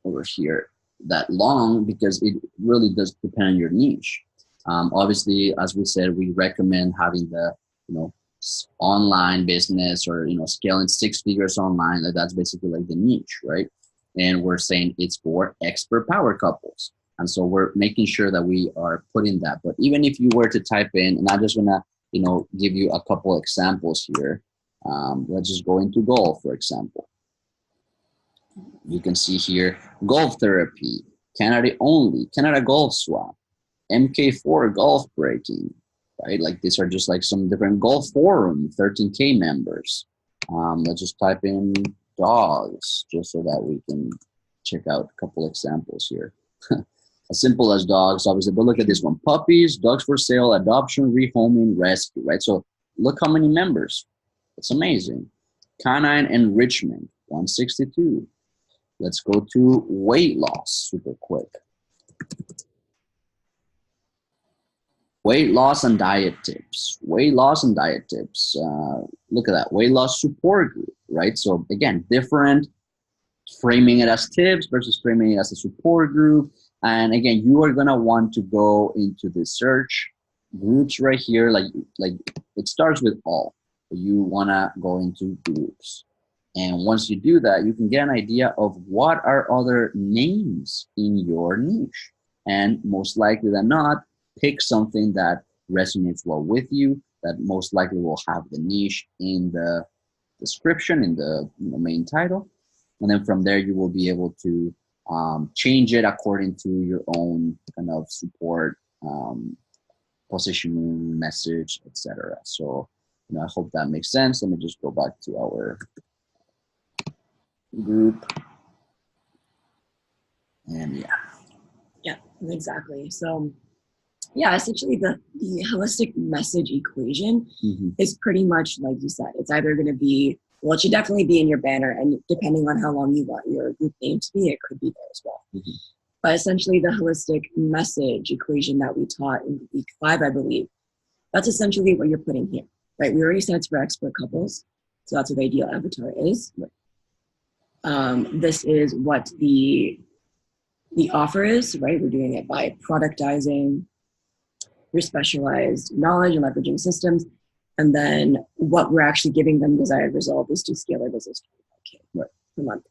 over here that long, because it really does depend on your niche. Obviously, as we said, we recommend having the online business, or scaling 6 figures online. Like that's basically like the niche, right? And we're saying it's for expert power couples, and so we're making sure that we are putting that. But even if you were to type in, and I'm just gonna give you a couple examples here. Let's just go into golf, for example. You can see here golf therapy, Canada only, Canada golf swap, MK4 golf breaking, right? Like these are just like some different golf forum, 13K members. Let's just type in dogs just so that we can check out a couple examples here. As simple as dogs, obviously, but look at this one: puppies, dogs for sale, adoption, rehoming, rescue, right? So look how many members. It's amazing. Canine enrichment, 162. Let's go to weight loss super quick. Weight loss and diet tips. Weight loss and diet tips. Look at that. Weight loss support group, right? So again, different, framing it as tips versus framing it as a support group. And again, you are going to want to go into the search groups right here. Like it starts with all. You want to go into groups. And once you do that, you can get an idea of what are other names in your niche. And most likely than not, pick something that resonates well with you, that most likely will have the niche in the description, in the main title. And then from there, you will be able to change it according to your own kind of support, positioning, message, etc. So, I hope that makes sense. Let me just go back to our group. And yeah, exactly. So yeah, essentially the holistic message equation is pretty much like you said. It's either going to be, well, it should definitely be in your banner, and depending on how long you want your group name to be, it could be there as well. But essentially the holistic message equation that we taught in week 5, I believe, that's essentially what you're putting here, right? We already said it's for expert couples, so that's what the ideal avatar is. This is what the offer is, right? We're doing it by productizing your specialized knowledge and leveraging systems. And then what we're actually giving them desired result is to scale their business to 25K per month.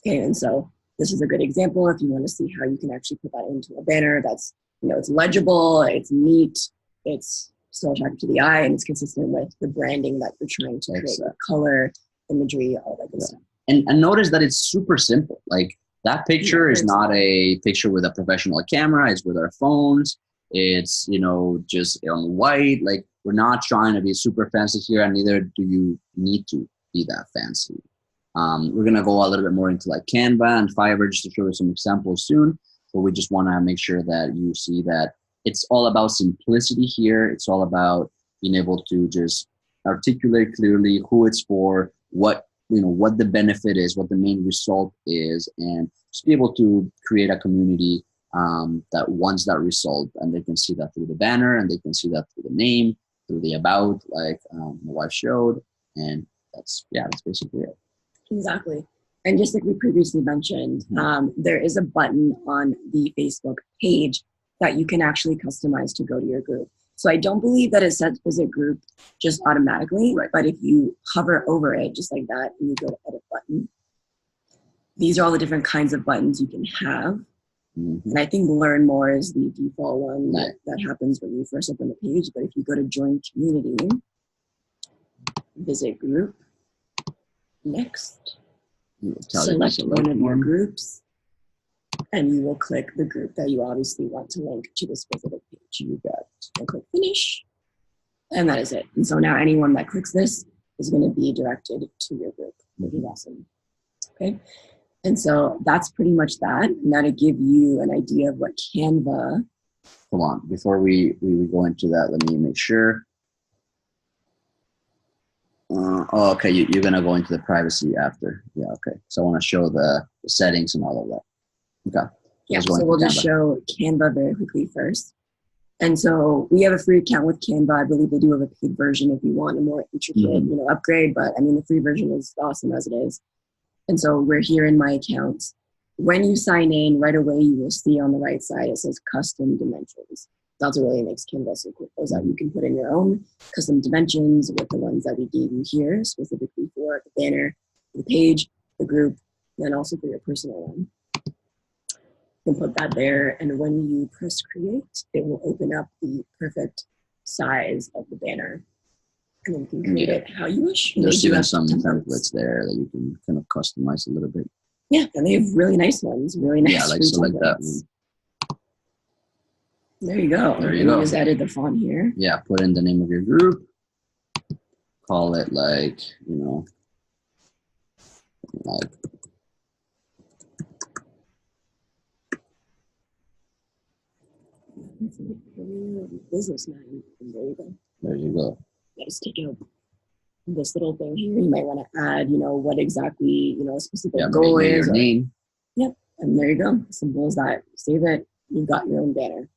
Okay, and so this is a good example if you want to see how you can actually put that into a banner that's, it's legible, it's neat, it's still attractive to the eye, and it's consistent with the branding that you're trying to create, color, imagery, all that good stuff. And notice that it's super simple. Like that picture is not a picture with a professional camera. It's with our phones. It's, just on white. Like we're not trying to be super fancy here, and neither do you need to be that fancy. We're going to go a little bit more into like Canva and Fiverr just to show you some examples soon. But we just want to make sure that you see that it's all about simplicity here. It's all about being able to just articulate clearly who it's for, what the benefit is, what the main result is, and just be able to create a community that wants that result, and they can see that through the banner, and they can see that through the name, through the about, like my wife showed, and that's basically it. Exactly. And just like we previously mentioned, there is a button on the Facebook page that you can actually customize to go to your group. So I don't believe that it sets visit group just automatically, right? But if you hover over it just like that and you go to edit button, these are all the different kinds of buttons you can have. And I think learn more is the default one that happens when you first open the page. But if you go to join community, visit group, next, select one of your groups, and you will click the group that you obviously want to link to this specific page. You got it. And click finish, and that is it. And so now anyone that clicks this is going to be directed to your group, which is awesome. Okay, and so that's pretty much that. Now to give you an idea of what Canva. Hold on, before we go into that, let me make sure. Okay, you're gonna go into the privacy after. Yeah, okay. So I want to show the settings and all of that. Okay. Yeah, so we'll just show Canva very quickly first. And so we have a free account with Canva. I believe they do have a paid version if you want a more intricate, upgrade. But I mean, the free version is awesome as it is. And so we're here in my account. When you sign in, right away, you will see on the right side, it says custom dimensions. That's what really makes Canva so cool, is that you can put in your own custom dimensions with the ones that we gave you here, specifically for the banner, the page, the group, and then also for your personal one. You can put that there, and when you press create, it will open up the perfect size of the banner. And then you can create it how you wish. There's even some templates there that you can kind of customize a little bit. Yeah, and they have really nice ones, really nice. Yeah, like select that one. There you go. There you go. Just added the font here. Yeah, put in the name of your group. Call it like, like businessman. There you go. There you go. Just take out this little thing here. You might want to add, what exactly, a specific goal is. Your name. Yep. And there you go. Simple as that. Save it. You've got your own banner.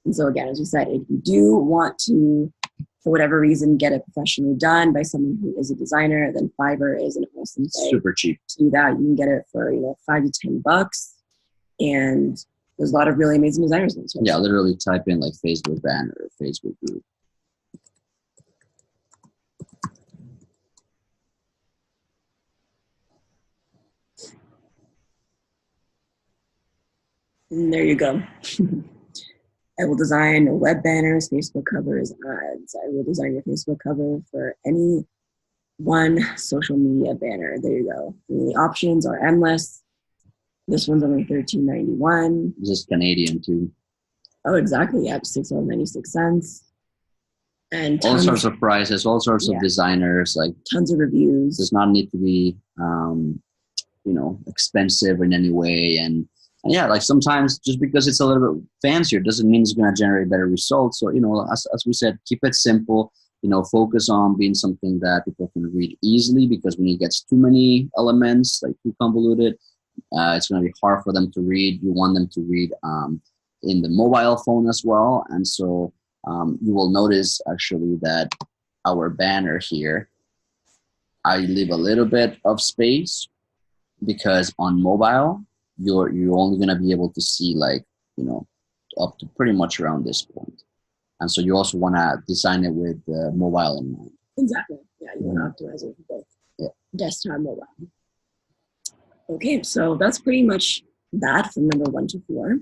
And so again, as you said, if you do want to, for whatever reason, get it professionally done by someone who is a designer, then Fiverr is an awesome way. Super cheap. To do that, you can get it for, $5 to $10. And there's a lot of really amazing designers in this. Yeah, literally type in like Facebook banner or Facebook group. And there you go. I will design web banners, Facebook covers, ads. I will design your Facebook cover for any one social media banner. There you go. And the options are endless. This one's only $13.91. This is Canadian too. Oh, exactly. Yep, $6.96. And all sorts of prices, all sorts of designers, like tons of reviews. Does not need to be, expensive in any way. And yeah, like sometimes just because it's a little bit fancier doesn't mean it's going to generate better results. So, as we said, keep it simple, focus on being something that people can read easily, because when it gets too many elements, like too convoluted, it's going to be hard for them to read. You want them to read in the mobile phone as well. And so you will notice actually that our banner here, I leave a little bit of space, because on mobile, you're only going to be able to see up to pretty much around this point. And so you also want to design it with mobile in mind. Exactly. Yeah, you want to optimize it for both desktop, mobile. Okay, so that's pretty much that from number 1 to 4.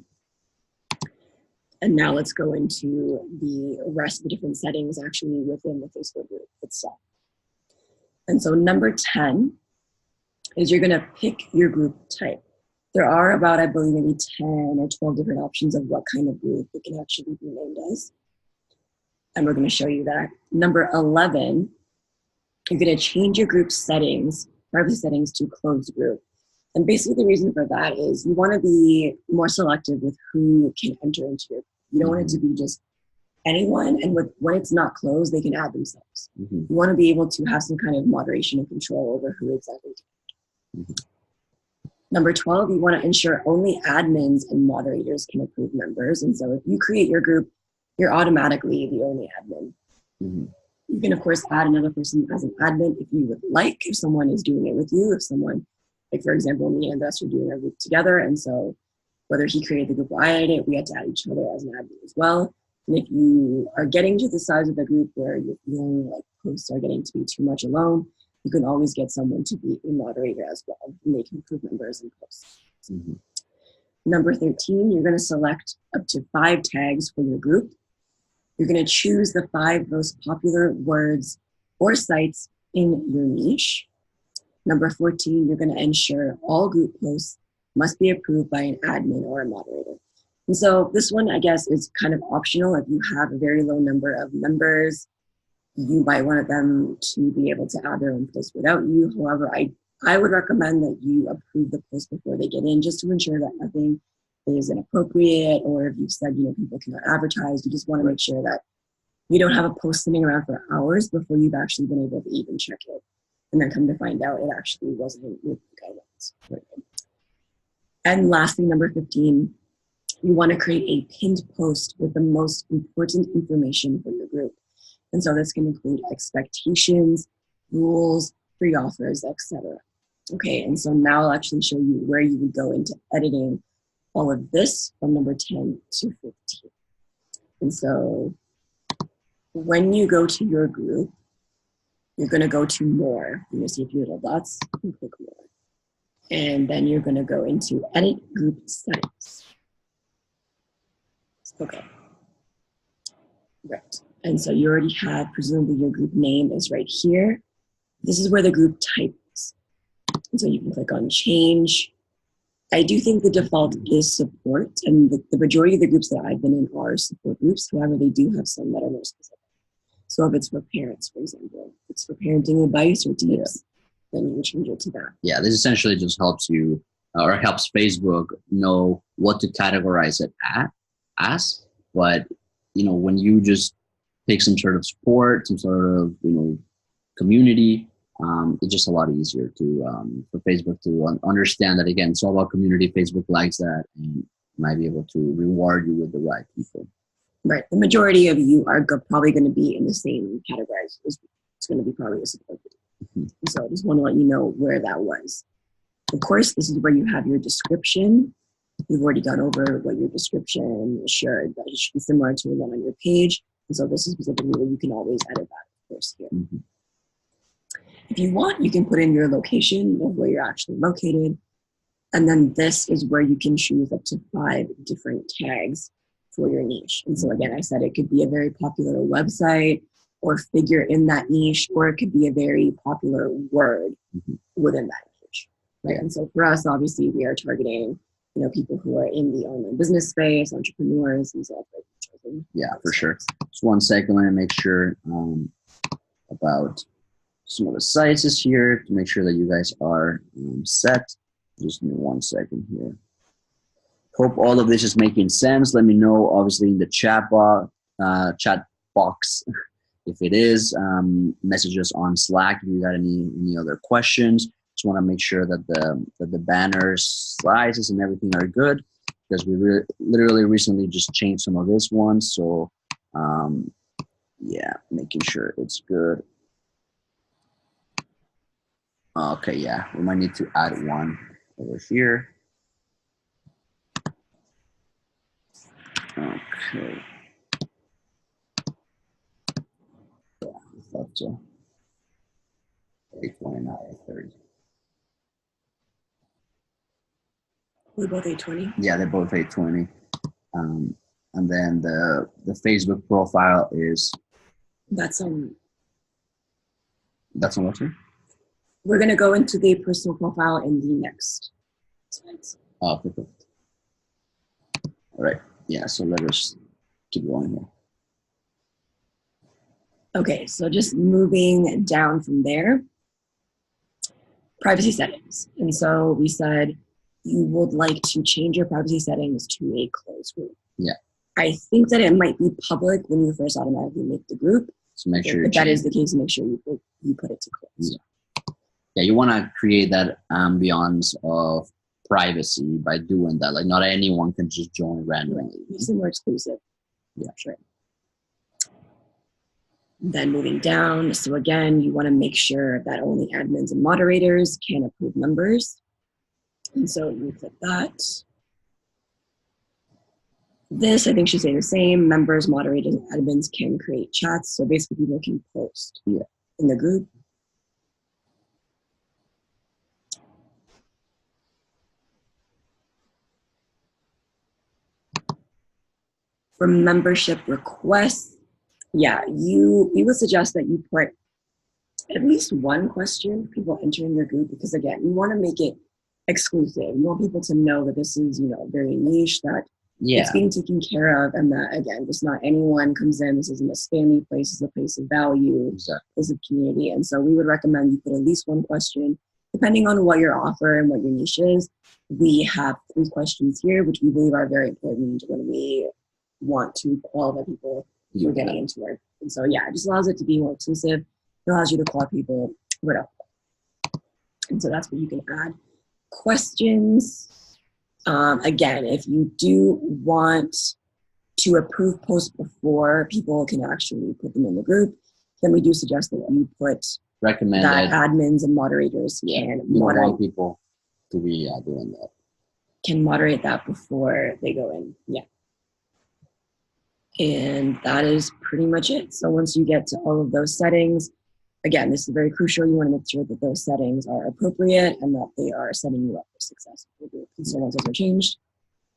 And now let's go into the rest of the different settings actually within the Facebook group itself. And so number 10 is you're going to pick your group type. There are about, I believe, maybe 10 or 12 different options of what kind of group it can actually be named as. And we're going to show you that. Number 11, you're going to change your group settings, privacy settings, to closed group. And basically the reason for that is you want to be more selective with who can enter into your group. You don't want it to be just anyone, and when it's not closed, they can add themselves. You want to be able to have some kind of moderation and control over who exactly can. Number 12, you want to ensure only admins and moderators can approve members. And so if you create your group, you're automatically the only admin. You can, of course, add another person as an admin if you would like, if someone is doing it with you, if someone, like for example, me and Gus are doing our group together. And so whether he created the group or I added it, we had to add each other as an admin as well. And if you are getting to the size of the group where you're feeling like posts are getting to be too much alone, you can always get someone to be a moderator as well, and they can approve members and posts. Number 13, you're going to select up to 5 tags for your group. You're going to choose the 5 most popular words or sites in your niche. Number 14, you're going to ensure all group posts must be approved by an admin or a moderator. And so this one, I guess, is kind of optional. If you have a very low number of members, you might want them to be able to add their own posts without you. However, I would recommend that you approve the post before they get in, just to ensure that nothing is inappropriate, or if you've said, people cannot advertise, you just want to make sure that you don't have a post sitting around for hours before you've actually been able to even check it. And then come to find out it actually wasn't with the guidelines. And lastly, number 15, you want to create a pinned post with the most important information for your group. And so this can include expectations, rules, free offers, etc. Okay, and so now I'll actually show you where you would go into editing all of this from number 10 to 15. And so when you go to your group, you're going to go to more. You're going to see a few little dots, and click more. And then you're going to go into edit group settings. Okay. Right. And so you already have, presumably your group name is right here. This is where the group type is. And so you can click on change. I do think the default is support, and the majority of the groups that I've been in are support groups. However, they do have some that are more specific. So if it's for parents, for example, if it's for parenting advice or tips, then you would change it to that. Yeah, this essentially just helps you or helps Facebook know what to categorize it as. But when you just pick some sort of support, some sort of community, it's just a lot easier to for Facebook to understand that. Again, it's all about community. Facebook likes that and might be able to reward you with the right people. Right. The majority of you are probably going to be in the same category. It's going to be probably a support group. So I just want to let you know where that was. Of course, this is where you have your description. We've already gone over what your description should, but it should be similar to the one on your page. And so this is specifically where you can always edit that, of course, here. If you want, you can put in your location of where you're actually located. And then this is where you can choose up to 5 different tags for your niche. And so again, I said it could be a very popular website or figure in that niche, or it could be a very popular word within that niche. Right. And so for us, obviously, we are targeting, people who are in the online business space, entrepreneurs, and so forth. Yeah, for sure. Just 1 second, let me make sure about some of the sizes here to make sure that you guys are set. Just give me 1 second here. Hope all of this is making sense. Let me know, obviously, in the chat box if it is. Message us on Slack if you got any other questions. Just want to make sure that the banners, sizes, and everything are good, because we literally recently just changed some of this ones. So yeah, making sure it's good. Okay, yeah, we might need to add one over here. Okay. Yeah, I thought so. 829, 30. We're both 820? Yeah, they're both 820. And then the Facebook profile is... That's on what, sir? We're going to go into the personal profile in the next slides. Oh, perfect. All right. Yeah, so let us keep going here. Okay, so just moving down from there. Privacy settings. And so we said you would like to change your privacy settings to a closed group. Yeah. I think that it might be public when you first automatically make the group. So make sure if that is the case, make sure you put it to closed. Yeah, you want to create that ambiance of privacy by doing that. Like, not anyone can just join randomly. Makes it more exclusive. Yeah, sure. Then moving down, so again, you want to make sure that only admins and moderators can approve members. And so you click that. This, I think, should say the same. Members, moderators, and admins can create chats. So basically, people can post in the group. For membership requests, we would suggest that you put at least 1 question people entering your group, because again, you want to make it exclusive. You want people to know that this is, very niche, that it's being taken care of, and that, again, just not anyone comes in. This isn't a spammy place, it's a place of value, it's a community. And so we would recommend you put at least 1 question, depending on what your offer and what your niche is. We have 3 questions here, which we believe are very important when we want to qualify people who are getting into work. And so, it just allows it to be more exclusive. It allows you to call people right up. And so that's what you can add. Questions. Again, if you do want to approve posts before people can actually put them in the group, then we do suggest that you put Recommended. that admins and moderators can want people to be doing that. Can moderate that before they go in. Yeah. And that is pretty much it. So once you get to all of those settings, again, this is very crucial. You want to make sure that those settings are appropriate and that they are setting you up for success. And so once those are changed,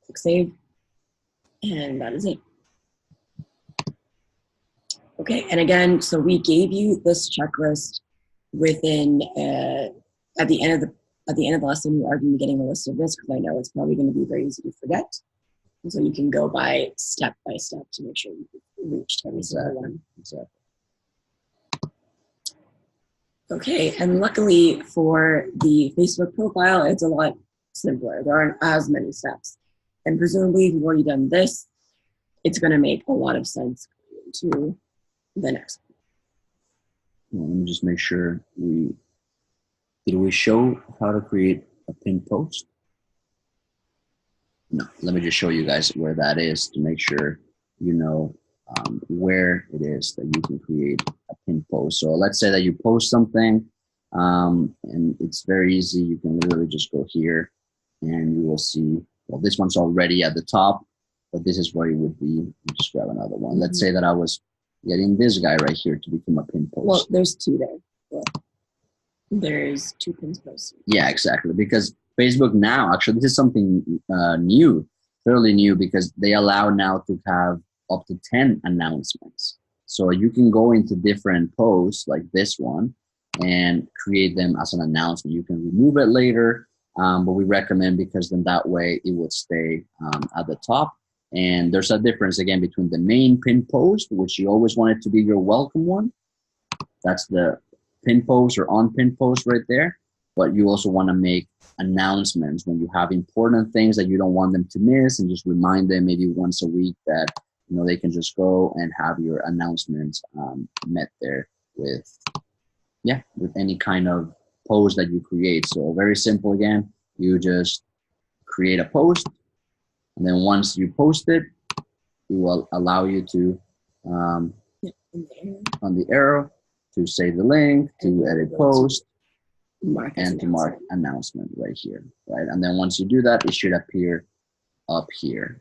click save. And that is it. Okay, and again, so we gave you this checklist within at the end of the lesson. You are going to be getting a list of this because I know it's probably going to be very easy to forget. And so you can go by step to make sure you've reached every single one. Exactly. Okay, and luckily for the Facebook profile, it's a lot simpler. There aren't as many steps. And presumably, if you've already done this, it's going to make a lot of sense to the next one. Let me just make sure did we show how to create a pinned post? No, let me just show you guys where that is to make sure you know where it is that you can create a pinned post. So let's say that you post something and it's very easy. You can literally just go here and you will see, well, this one's already at the top, but this is where it would be. Just grab another one. Mm-hmm. Let's say that I was getting this guy right here to become a pinned post. Well, there's two there. Well, there's two pinned posts. Yeah, exactly. Because Facebook now, actually, this is something new, fairly new, because they allow now to have up to 10 announcements. So you can go into different posts like this one and create them as an announcement. You can remove it later, but we recommend because then that way it would stay at the top. And there's a difference, again, between the main pin post, which you always want it to be your welcome one. That's the pin post or on pin post right there. But you also want to make announcements when you have important things that you don't want them to miss, and just remind them maybe once a week that they can just go and have your announcements met there with any kind of post that you create. So very simple. Again, you just create a post, and then once you post it, it will allow you to on the arrow to save the link, to edit post, and to mark announcement right here, right? And then once you do that, it should appear up here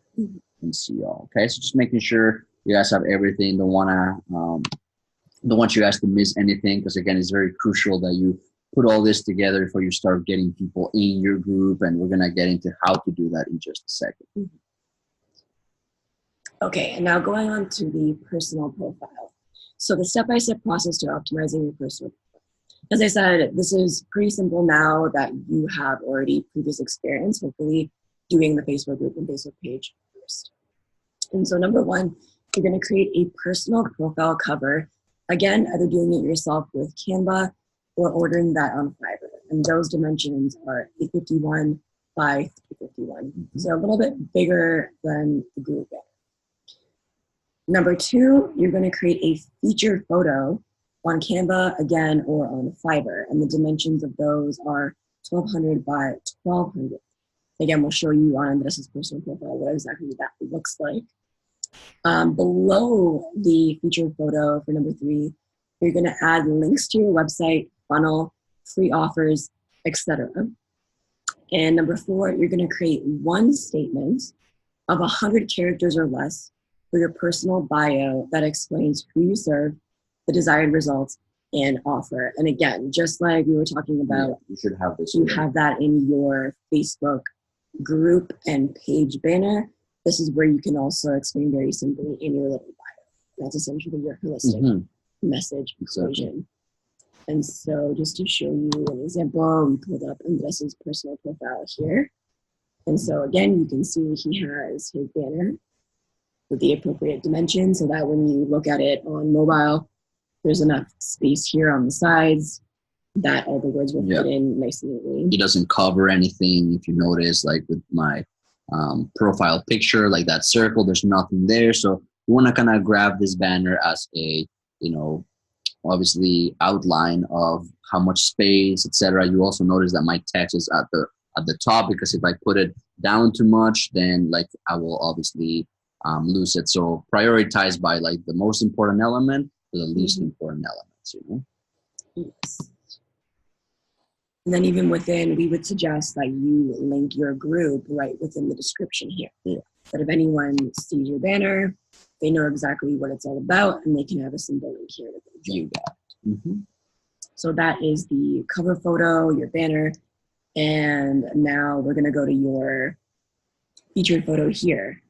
and see all. Okay, so just making sure you guys have everything. Don't want you guys to miss anything, because again, it's very crucial that you put all this together before you start getting people in your group, and we're gonna get into how to do that in just a second. Okay, and now going on to the personal profile. So the step-by-step process to optimizing your personal profile. As I said, this is pretty simple now that you have already previous experience, hopefully, doing the Facebook group and Facebook page first. And so number one, you're going to create a personal profile cover. Again, either doing it yourself with Canva or ordering that on Fiverr. And those dimensions are 851 by 351. So a little bit bigger than the group banner. Number two, you're going to create a featured photo on Canva, again, or on Fiverr. And the dimensions of those are 1200 by 1200. Again, we'll show you on Andres' personal profile what exactly that looks like. Below the featured photo for number three, you're going to add links to your website, funnel, free offers, etc. And number four, you're going to create one statement of 100 characters or less for your personal bio that explains who you serve, the desired results, and offer. And again, just like we were talking about, you should have this. You have that in your Facebook group and page banner. This is where you can also explain very simply in your little bio. That's essentially your holistic message equation. And so just to show you an example, we pulled up Andres' personal profile here. And so again, you can see he has his banner with the appropriate dimensions so that when you look at it on mobile, there's enough space here on the sides that all the words will fit in nice and neatly. It doesn't cover anything. If you notice, like with my profile picture, like that circle, there's nothing there. So you want to kind of grab this banner as a, obviously outline of how much space, etc. You also notice that my text is at at the top, because if I put it down too much, then like I will obviously lose it. So prioritize by like the most important element to the least important elements, you know? Yes. And then even within, we would suggest that you link your group right within the description here. Yeah. That if anyone sees your banner, they know exactly what it's all about, and they can have a simple link here to view that. So that is the cover photo, your banner, and now we're going to go to your featured photo here.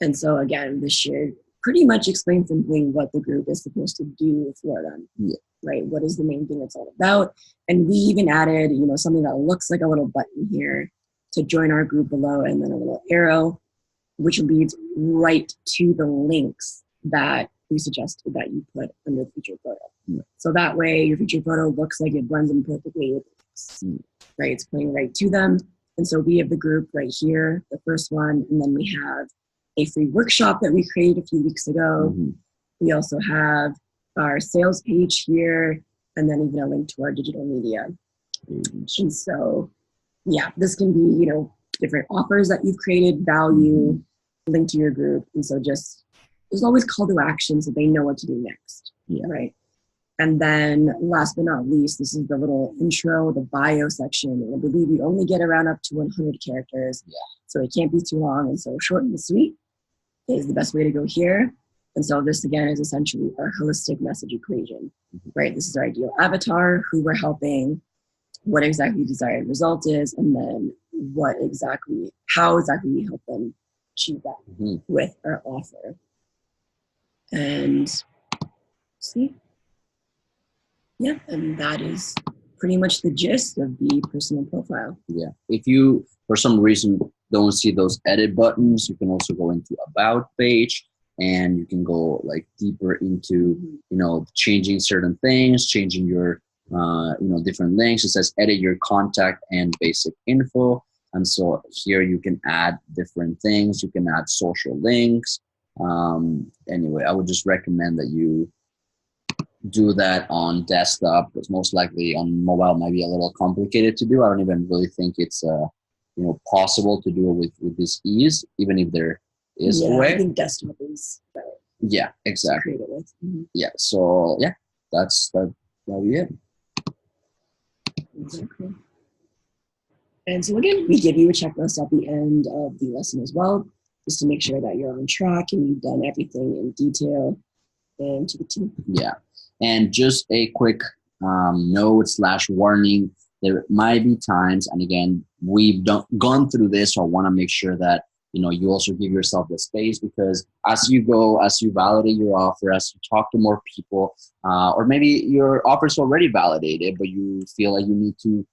And so again, this should pretty much explain simply what the group is supposed to do for them. Yeah. Right? What is the main thing it's all about? And we even added, something that looks like a little button here to join our group below, and then a little arrow, which leads right to the links that we suggested that you put under the featured photo. Yeah. So that way your featured photo looks like it blends in perfectly with the links, right? It's pointing right to them. And so we have the group right here, the first one, and then we have a free workshop that we created a few weeks ago. We also have our sales page here, and then even a link to our digital media. And so, yeah, this can be, different offers that you've created, value, link to your group. And so there's always call to action so they know what to do next, right? And then last but not least, this is the little intro, the bio section. And I believe we only get around up to 100 characters. So it can't be too long. And so short and sweet is the best way to go here. And so this, again, is essentially our holistic message equation, right? This is our ideal avatar, who we're helping, what exactly the desired result is, and then how exactly we help them achieve that with our offer. And and that is pretty much the gist of the personal profile. Yeah. If you, for some reason, don't see those edit buttons, you can also go into About page, and you can go like deeper into, changing certain things, changing your, different links. It says edit your contact and basic info. And so here you can add different things. You can add social links. Anyway, I would just recommend that you do that on desktop, because most likely on mobile might be a little complicated to do. I don't even really think it's possible to do it with this ease, even if there is a way. I think desktop is better. Yeah, exactly. To create it with. Yeah, so that'll be it. Exactly. And so again, we give you a checklist at the end of the lesson as well, just to make sure that you're on track and you've done everything in detail and to the T. Yeah. And just a quick note/warning, there might be times, and again, we've gone through this, so I want to make sure that you also give yourself the space, because as you go, as you validate your offer, as you talk to more people, or maybe your offer is already validated, but you feel like you need to,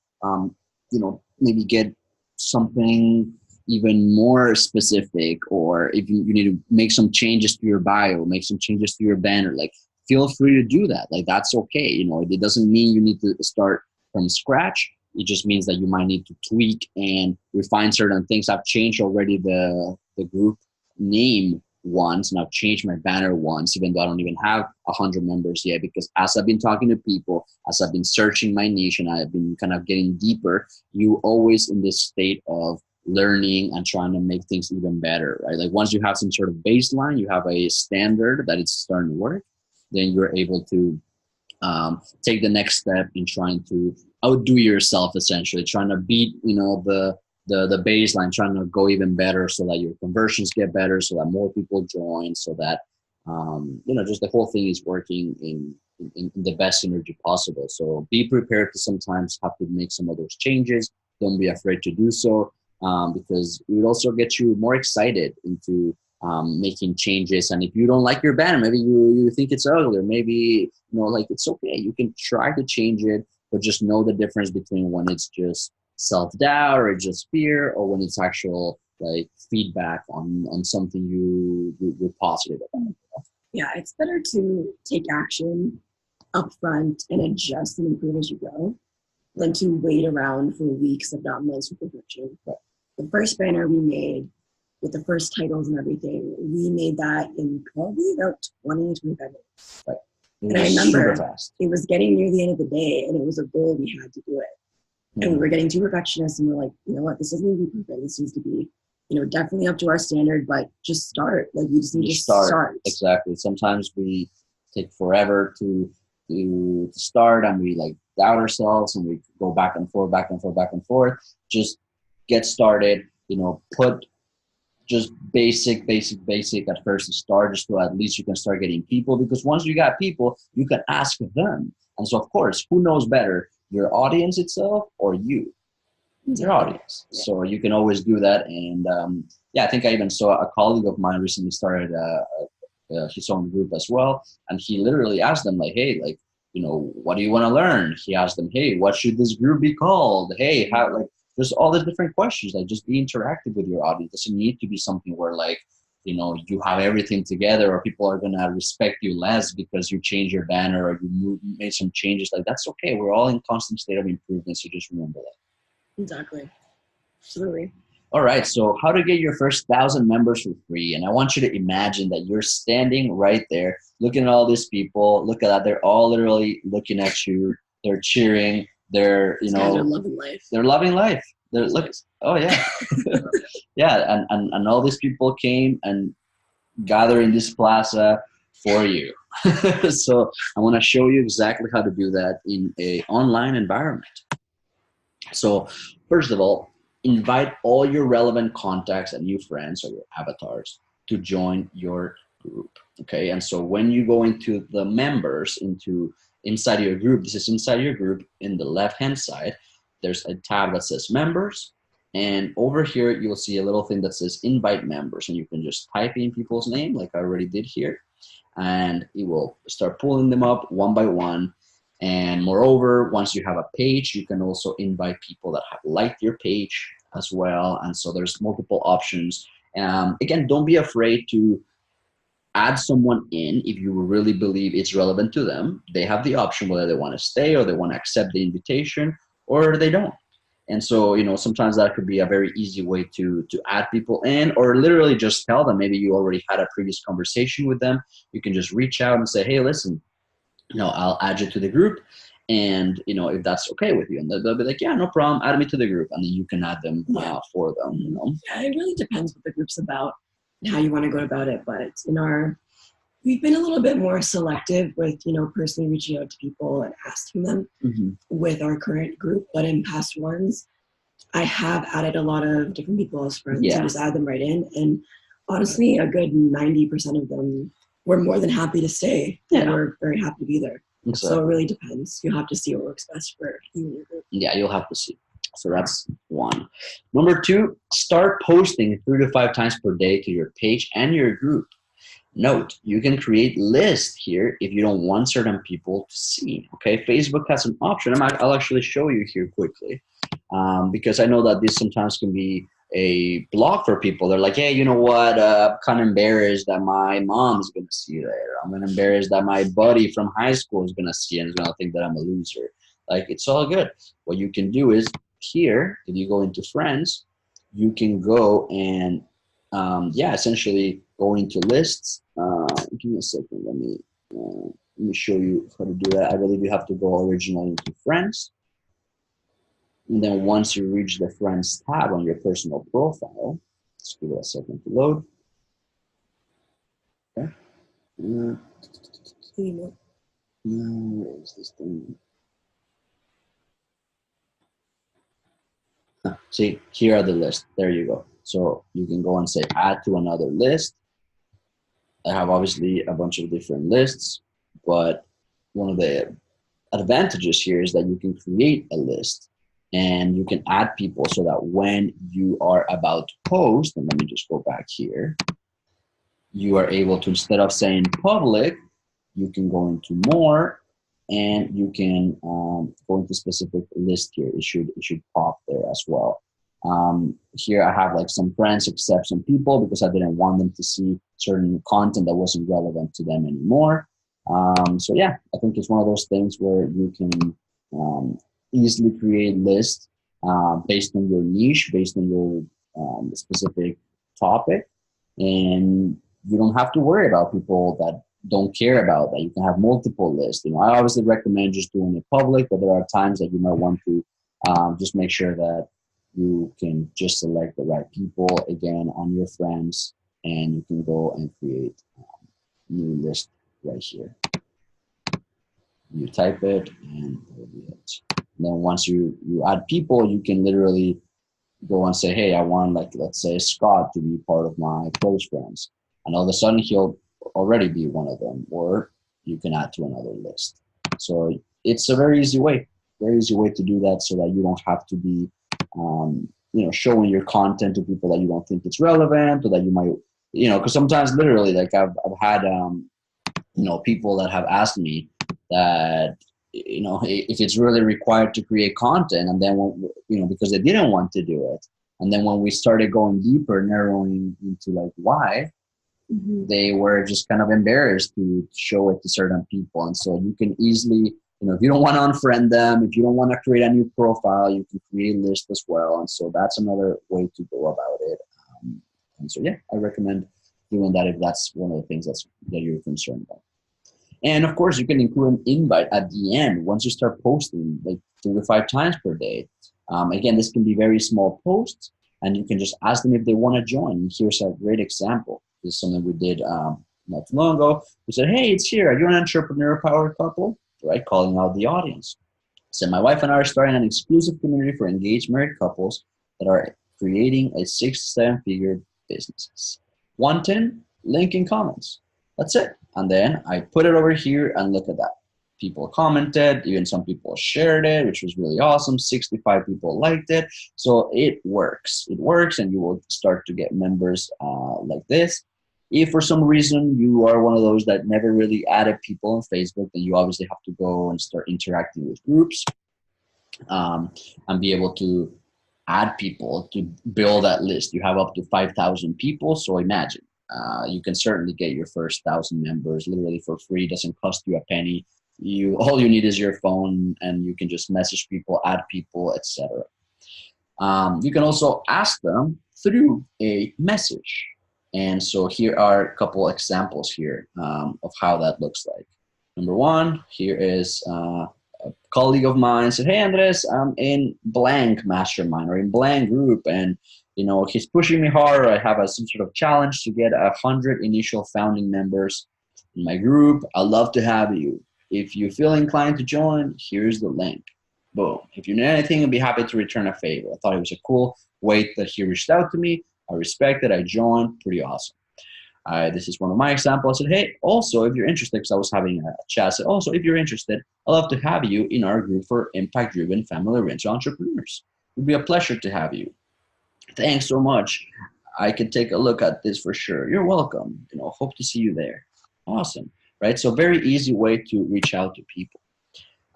maybe get something even more specific, or if you need to make some changes to your bio, make some changes to your banner, like feel free to do that. Like that's okay. It doesn't mean you need to start from scratch. It just means that you might need to tweak and refine certain things. I've changed already the group name once, and I've changed my banner once, even though I don't even have 100 members yet, because as I've been talking to people, as I've been searching my niche, and I've been kind of getting deeper, you always in this state of learning and trying to make things even better, right? Like once you have some sort of baseline, you have a standard that it's starting to work, then you're able to take the next step in trying to outdo yourself, essentially trying to beat the baseline, trying to go even better so that your conversions get better, so that more people join, so that just the whole thing is working in the best synergy possible. So be prepared to sometimes have to make some of those changes. Don't be afraid to do so, because it would also get you more excited into making changes. And if you don't like your banner, maybe you think it's ugly, or maybe it's okay, you can try to change it, but just know the difference between when it's just self-doubt or just fear, or when it's actual like feedback on something you're positive about. Yeah, it's better to take action upfront and adjust and improve as you go than to wait around for weeks, if not months, for perfection. But the first banner we made with the first titles and everything, we made that in probably about 20-25 minutes. Right. And I remember it was getting near the end of the day, and it was a goal we had to do it. And we were getting too perfectionist, and we're like, you know what, this doesn't need to be perfect. This needs to be, definitely up to our standard, but just start. Like, you just need to start. Exactly. Sometimes we take forever to start, and we like doubt ourselves, and we go back and forth, back and forth, back and forth. Just get started, put just basic at first to start, just so at least you can start getting people, because once you got people, you can ask them. And so, of course, who knows better, your audience itself or you? Your audience. Yeah. So you can always do that. And I think I even saw a colleague of mine recently started his own group as well, and he literally asked them like, hey, like, what do you want to learn? He asked them, hey, what should this group be called? Hey, how, like, there's all these different questions. Like, just be interactive with your audience. It doesn't need to be something where, like, you have everything together, or people are going to respect you less because you change your banner or you made some changes. Like, that's okay. We're all in constant state of improvement. So just remember that. Exactly. Absolutely. All right. So how to get your first 1,000 members for free. And I want you to imagine that you're standing right there, looking at all these people. Look at that. They're all literally looking at you. They're cheering. They're, they're loving life. They're loving life. They're oh yeah. Yeah. And all these people came and gathered in this plaza for you. So I want to show you exactly how to do that in a online environment. So first of all, invite all your relevant contacts and new friends or your avatars to join your group. Okay. And so when you go into the members, inside your group, this is inside your group, in the left-hand side, there's a tab that says members. And over here, you'll see a little thing that says invite members. And you can just type in people's name like I already did here. And it will start pulling them up one by one. And moreover, once you have a page, you can also invite people that have liked your page as well. And so there's multiple options. Again, don't be afraid to add someone in if you really believe it's relevant to them. They have the option whether they want to stay or they want to accept the invitation or they don't. And so, sometimes that could be a very easy way to add people in, or literally just tell them, maybe you already had a previous conversation with them. You can just reach out and say, hey, listen, I'll add you to the group. And, if that's okay with you, and they'll be like, yeah, no problem, add me to the group. And then you can add them for them, Yeah, it really depends what the group's about and how you want to go about it. But we've been a little bit more selective with, personally reaching out to people and asking them with our current group. But in past ones, I have added a lot of different people as friends and just add them right in. And honestly, a good 90% of them were more than happy to stay. And we're very happy to be there. Exactly. So it really depends. You have to see what works best for you and your group. Yeah, you'll have to see. So that's one. Number two, start posting 3 to 5 times per day to your page and your group. Note, you can create lists here if you don't want certain people to see. Okay, Facebook has an option. I'll actually show you here quickly, because I know that this sometimes can be a block for people. They're like, hey, you know what? I'm kind of embarrassed that my mom's going to see there. I'm embarrassed that my buddy from high school is going to see and is going to think that I'm a loser. Like, it's all good. What you can do is here, if you go into friends, you can go and essentially go into lists. Give me a second. Let me show you how to do that. I believe you have to go originally into friends. And then once you reach the friends tab on your personal profile, just give it a second to load. Okay. Where is this thing? See, here are the lists. There you go. So you can go and say add to another list. I have obviously a bunch of different lists, but one of the advantages here is that you can create a list and you can add people so that when you are about to post, and let me just go back here, you are able to, instead of saying public, you can go into more and you can go into specific list here. It should pop there as well. Here I have like some friends except some people because I didn't want them to see certain content that wasn't relevant to them anymore. So yeah, I think it's one of those things where you can easily create lists based on your niche, based on your specific topic, and you don't have to worry about people that don't care about that. You can have multiple lists. I obviously recommend just doing it public, but there are times that you might want to Just make sure that you can just select the right people again on your friends, and you can go and create new list right here. You type it, and that will be it. And then once you add people, you can literally go and say, hey, I want, like, let's say Scott to be part of my close friends. And all of a sudden he'll already be one of them, or you can add to another list. So it's a very easy way to do that, so that you don't have to be, showing your content to people that you don't think it's relevant, or that you might, because sometimes literally, like I've had, people that have asked me that, if it's really required to create content, and then because they didn't want to do it, and then when we started going deeper, narrowing into like why, they were just kind of embarrassed to show it to certain people. And so you can easily, if you don't want to unfriend them, if you don't want to create a new profile, you can create a list as well. And so that's another way to go about it. And so yeah, I recommend doing that if that's one of the things that you're concerned about. And of course, you can include an invite at the end once you start posting, like 3 to 5 times per day. Again, this can be very small posts, and you can just ask them if they want to join. And here's a great example. This is something we did not too long ago. We said, hey, it's here. Are you an entrepreneur-powered couple? Right, calling out the audience. So my wife and I are starting an exclusive community for engaged married couples that are creating a 6 to 7-figure businesses. 110, link in comments. That's it. And then I put it over here, and look at that. People commented, even some people shared it, which was really awesome. 65 people liked it. So it works. It works, and you will start to get members like this. If for some reason you are one of those that never really added people on Facebook, then you obviously have to go and start interacting with groups and be able to add people to build that list. You have up to 5,000 people. So imagine. You can certainly get your first 1,000 members literally for free. It doesn't cost you a penny. All you need is your phone, and you can just message people, add people, etc. You can also ask them through a message. And so here are a couple examples here of how that looks like. Number one, here is a colleague of mine said, hey, Andres, I'm in blank mastermind or in blank group, and he's pushing me hard. I have some sort of challenge to get 100 initial founding members in my group. I'd love to have you. If you feel inclined to join, here's the link. Boom. If you need anything, I'd be happy to return a favor. I thought it was a cool way that he reached out to me. I respect it. I joined. Pretty awesome. This is one of my examples. I said, hey, also, if you're interested, because I was having a chat, I said, also, if you're interested, I'd love to have you in our group for impact-driven family-oriented entrepreneurs. It would be a pleasure to have you. Thanks so much. I can take a look at this for sure. You're welcome. Hope to see you there. Awesome. Right? So very easy way to reach out to people.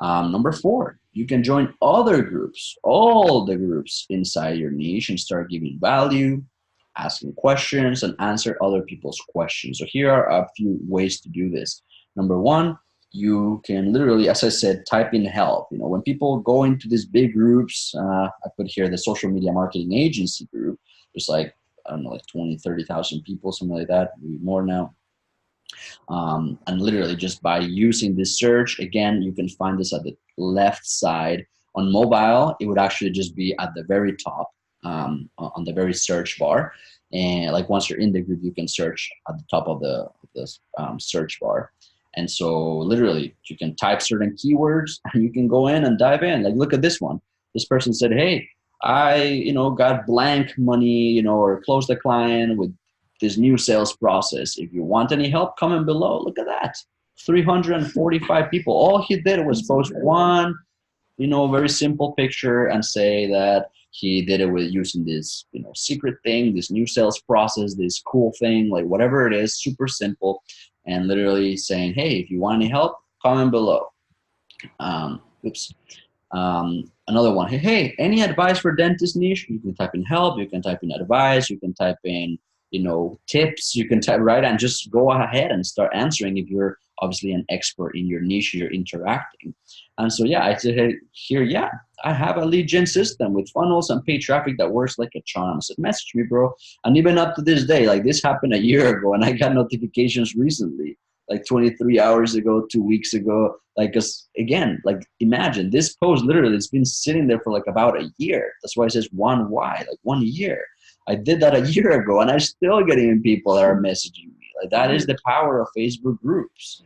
Number 4, you can join other groups, all the groups inside your niche, and start giving value, asking questions, and answer other people's questions. So here are a few ways to do this. Number 1, you can literally, as I said, type in help. When people go into these big groups, I put here the social media marketing agency group. There's like 20, 30,000 people, something like that, maybe more now. And literally just by using this search, again, you can find this at the left side. On mobile, it would actually just be at the very top on the very search bar. And like once you're in the group, you can search at the top of the search bar. And so literally you can type certain keywords and you can go in and dive in. Like, look at this one. This person said, hey, I, got blank money, or closed a client with this new sales process. If you want any help, comment below. Look at that. 345 people. All he did was post one, very simple picture and say that he did it with using this, secret thing, this new sales process, this cool thing, like whatever it is, super simple, and literally saying, hey, if you want any help, comment below. Another one, hey, any advice for dentist niche? You can type in help, you can type in advice, you can type in, tips, you can type, right? And just go ahead and start answering if you're obviously an expert in your niche you're interacting. And so, yeah, I said, hey, here, yeah, I have a lead gen system with funnels and paid traffic that works like a charm. I said, message me, bro. And even up to this day, like this happened a year ago and I got notifications recently. like 23 hours ago, 2 weeks ago. Like, 'cause again, like imagine this post literally it's been sitting there for like about a year. That's why it says one Y, like 1 year. I did that a year ago and I'm still getting people that are messaging me. Like that is the power of Facebook groups.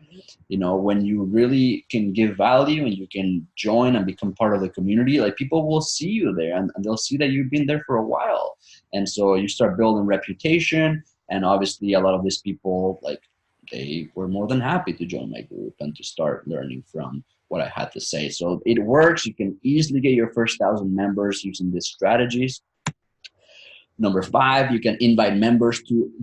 You know, when you really can give value and you can join and become part of the community, like people will see you there and they'll see that you've been there for a while. And so you start building reputation. And obviously a lot of these people, like they were more than happy to join my group and to start learning from what I had to say. So it works. You can easily get your first 1,000 members using these strategies. Number 5, you can invite members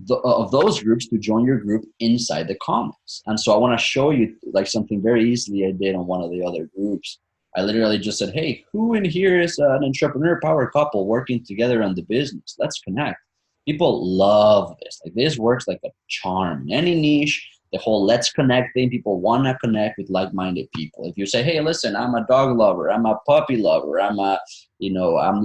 of those groups to join your group inside the comments. And so I want to show you like something very easily I did on one of the other groups. I literally just said, hey, who in here is an entrepreneur power couple working together on the business? Let's connect. People love this. Like this works like a charm. In any niche, the whole let's connect thing, people want to connect with like-minded people. If you say, hey, listen, I'm a dog lover, I'm a puppy lover, I'm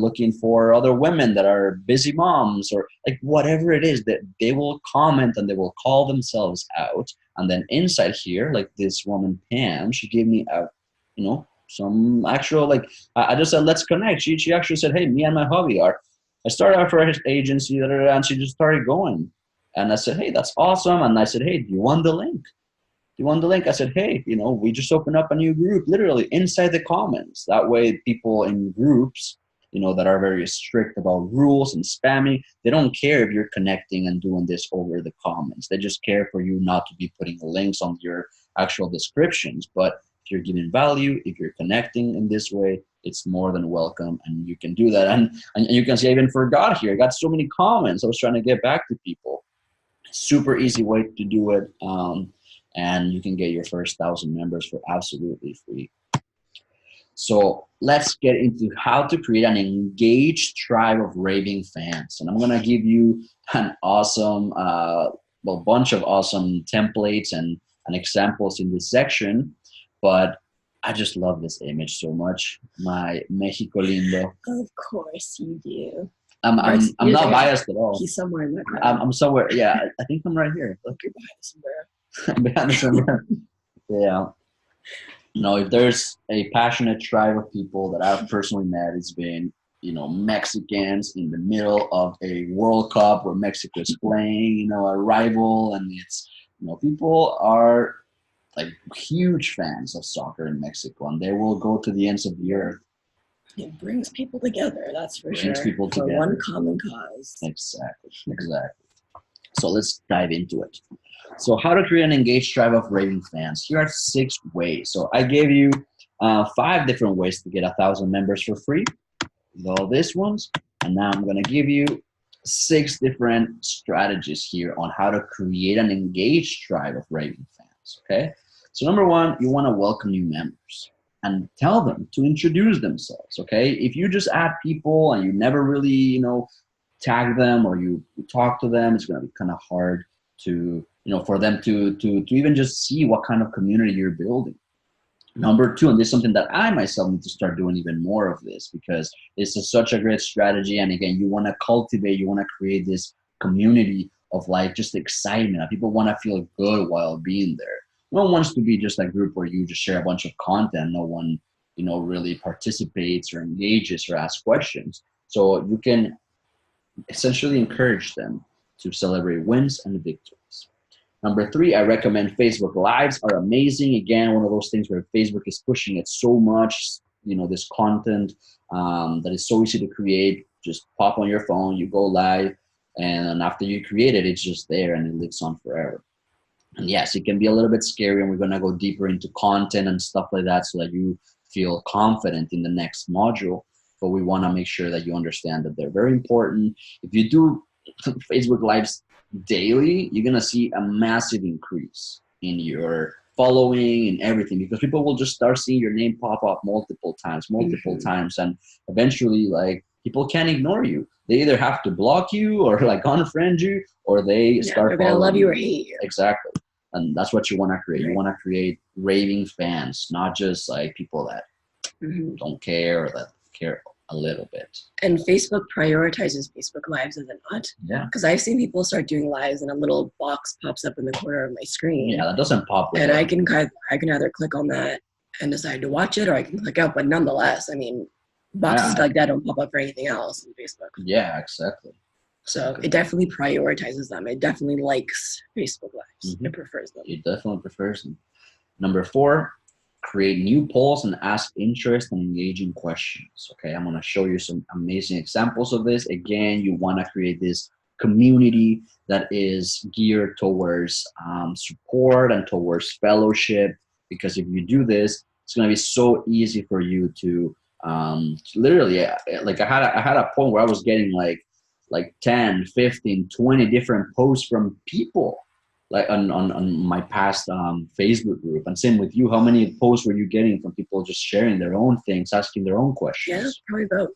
looking for other women that are busy moms, or like whatever it is, that they will comment and they will call themselves out. And then inside here, like this woman, Pam, she gave me some actual, like, I just said, let's connect. She actually said, hey, me and my hubby I started out for an agency, and she just started going. And I said, hey, that's awesome. And I said, hey, do you want the link? I said, hey, we just opened up a new group, literally inside the comments. That way people in groups, that are very strict about rules and spamming, they don't care if you're connecting and doing this over the comments. They just care for you not to be putting links on your actual descriptions. But if you're giving value, if you're connecting in this way, it's more than welcome. And you can do that. And you can see, I even forgot here. I got so many comments. I was trying to get back to people. Super easy way to do it. And you can get your first 1,000 members for absolutely free. So let's get into how to create an engaged tribe of raving fans. And I'm going to give you an awesome, bunch of awesome templates and examples in this section. But I just love this image so much. My Mexico lindo. Of course you do. I'm not biased at all. He's somewhere in that crowd. I'm somewhere. Yeah, I think I'm right here. Look, you're behind somewhere. behind somewhere. Yeah. If there's a passionate tribe of people that I've personally met, it's been, Mexicans in the middle of a World Cup where Mexico is playing, a rival, and it's, people are like huge fans of soccer in Mexico, and they will go to the ends of the earth. It brings people together, that's for sure. Brings people for together. One common cause. Exactly. So let's dive into it. So how to create an engaged tribe of raving fans. Here are 6 ways. So I gave you 5 different ways to get 1,000 members for free with all these ones. And now I'm going to give you 6 different strategies here on how to create an engaged tribe of raving fans. Okay. So number 1, you want to welcome new members and tell them to introduce themselves. Okay. If you just add people and you never really, tag them or you talk to them, it's going to be kind of hard to, for them to even just see what kind of community you're building. Number 2, and this is something that I myself need to start doing even more of this, because this is such a great strategy. And again, you want to cultivate, you want to create this community of like just excitement. People want to feel good while being there. No one wants to be just a group where you just share a bunch of content. No one, really participates or engages or asks questions. So you can essentially encourage them to celebrate wins and victories. Number 3, I recommend Facebook Lives are amazing. Again, one of those things where Facebook is pushing it so much, this content that is so easy to create. Just pop on your phone, you go live, and after you create it, it's just there and it lives on forever. And yes, it can be a little bit scary, and we're going to go deeper into content and stuff like that so that you feel confident in the next module. But we want to make sure that you understand that they're very important. If you do Facebook Lives daily, you're going to see a massive increase in your following and everything, because people will just start seeing your name pop up multiple times. And eventually, like, people can't ignore you. They either have to block you or like unfriend you, or they start they're going to love you or hate you. Exactly. And that's what you want to create. Right. You want to create raving fans, not just like people that don't care or that care a little bit. And Facebook prioritizes Facebook Lives, is it not? Yeah. Because I've seen people start doing lives and a little box pops up in the corner of my screen. Yeah, that doesn't pop. And I can either click on that and decide to watch it, or I can click out. But nonetheless, I mean, boxes like that don't pop up for anything else in Facebook. Yeah, exactly. So it definitely prioritizes them. It definitely likes Facebook Lives. Mm-hmm. It prefers them. It definitely prefers them. Number 4, create new polls and ask interest and engaging questions. Okay, I'm going to show you some amazing examples of this. Again, you want to create this community that is geared towards support and towards fellowship, because if you do this, it's going to be so easy for you to literally, like I had a point where I was getting like 10, 15, 20 different posts from people, like on my past Facebook group. And same with you. How many posts were you getting from people just sharing their own things, asking their own questions? Yeah, probably about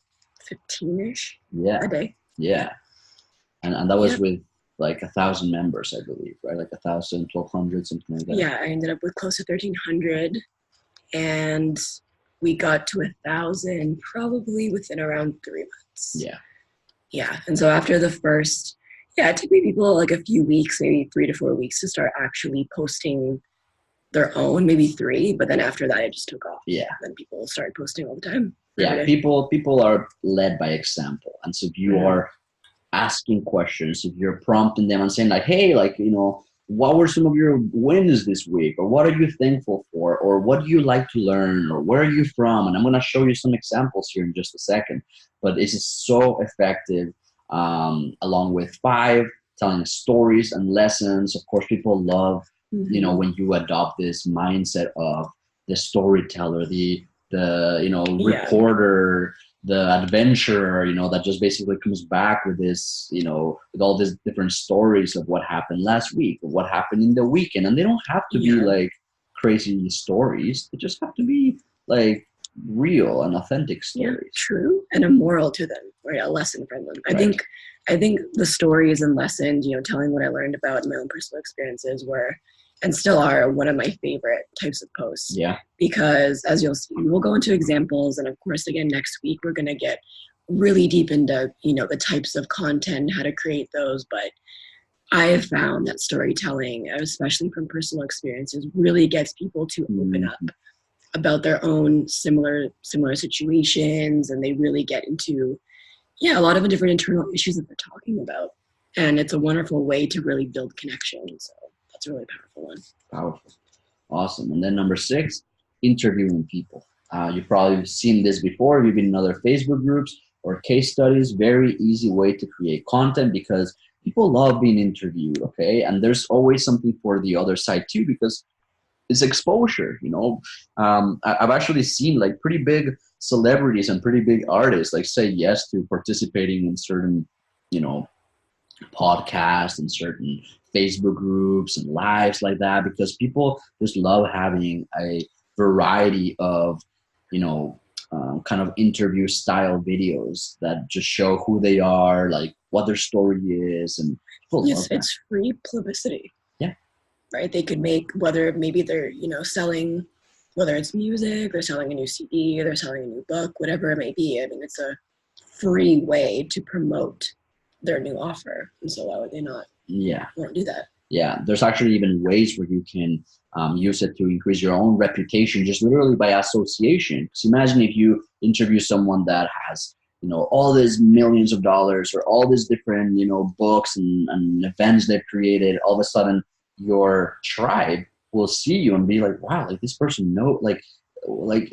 15-ish a day. Yeah. And that was with like 1,000 members, I believe, right? Like 1,000, 1,200, something like that. Yeah, I ended up with close to 1,300, and we got to 1,000 probably within around 3 months. Yeah. And so after the first, it took me people like a few weeks, maybe 3 to 4 weeks to start actually posting their own, maybe 3. But then after that, it just took off. Yeah. Then people started posting all the time. Yeah. People are led by example. And so if you are asking questions, if you're prompting them and saying like, hey, like, you know, what were some of your wins this week? Or what are you thankful for? Or what do you like to learn? Or where are you from? And I'm going to show you some examples here in just a second. But this is so effective, along with 5, telling stories and lessons. Of course, people love, you know, when you adopt this mindset of the storyteller, the reporter, the adventurer, you know, that just basically comes back with this, you know, with all these different stories of what happened last week or what happened in the weekend. And they don't have to be like crazy stories. They just have to be like real and authentic stories. Yeah, true. And a moral to them, or a lesson from them. I think the stories and lessons, you know, telling what I learned about my own personal experiences were, and still are, one of my favorite types of posts. Yeah. Because as you'll see, we'll go into examples, and of course, again, next week, we're going to get really deep into, you know, the types of content, how to create those. But I have found that storytelling, especially from personal experiences, really gets people to open up about their own similar situations, and they really get into, a lot of the different internal issues that they're talking about. And it's a wonderful way to really build connections. So that's a really powerful one. Powerful. Awesome. And then number 6, interviewing people. You've probably seen this before. You've been in other Facebook groups or case studies. Very easy way to create content, because people love being interviewed, okay? And there's always something for the other side too, because it's exposure, you know. I've actually seen like pretty big celebrities and pretty big artists like say yes to participating in certain, you know, podcasts and certain Facebook groups and lives like that, because people just love having a variety of, you know, kind of interview style videos that just show who they are, like what their story is, and people love that. It's free publicity. Yeah. Right. They could make, whether maybe they're, you know, selling, whether it's music, they're selling a new CD, they're selling a new book, whatever it may be. I mean, it's a free way to promote their new offer. And so why would they not want to do that? Yeah, there's actually even ways where you can use it to increase your own reputation, just literally by association. Because imagine if you interview someone that has, you know, all these millions of dollars or all these different, you know, books and events they've created. All of a sudden, your tribe will see you and be like, wow, like this person like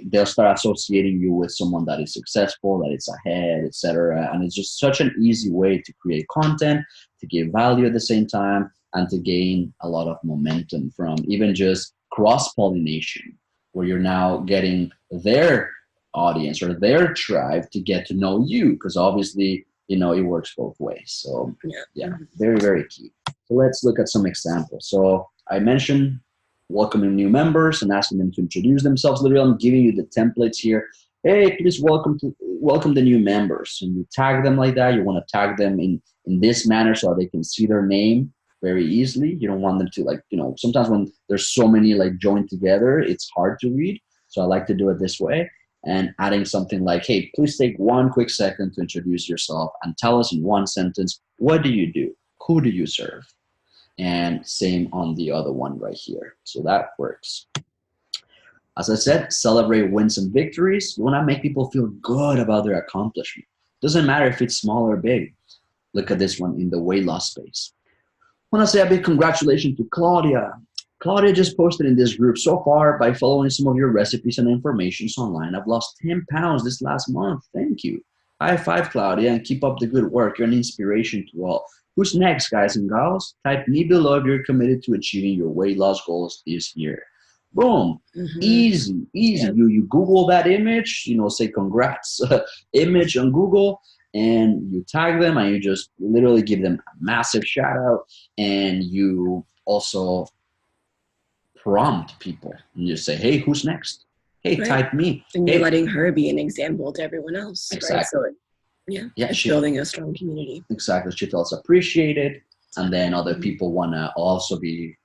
they'll start associating you with someone that is successful, that is ahead, etc. And it's just such an easy way to create content, to give value at the same time, and to gain a lot of momentum from even just cross-pollination, where you're now getting their audience or their tribe to get to know you, because obviously, you know, it works both ways. So very, very key. So let's look at some examples. So I mentioned welcoming new members and asking them to introduce themselves. Literally, I'm giving you the templates here. Hey, please welcome the new members. And you tag them like that. You want to tag them in this manner so they can see their name very easily. You don't want them to, like, you know, sometimes when there's so many like joined together, it's hard to read. So I like to do it this way. and adding something like, hey, please take one quick second to introduce yourself and tell us in one sentence, what do you do? Who do you serve? And same on the other one right here. So that works. As I said, celebrate wins and victories. You want to make people feel good about their accomplishment. Doesn't matter if it's small or big. Look at this one in the weight loss space. I want to say a big congratulations to Claudia. Claudia just posted in this group, so far, by following some of your recipes and informations online, I've lost 10 pounds this last month. Thank you. High five, Claudia, and keep up the good work. You're an inspiration to all. Who's next, guys and gals? Type me below if you're committed to achieving your weight loss goals this year. Boom. Easy. Yep. You Google that image, say congrats image on Google, and you tag them, and you just literally give them a massive shout out, and you also prompt people and you say, hey, who's next? Hey, right. Type me. And you're hey. letting her be an example to everyone else. Exactly. Right? So it's building a strong community. Exactly. She feels appreciated, and then other people want to also be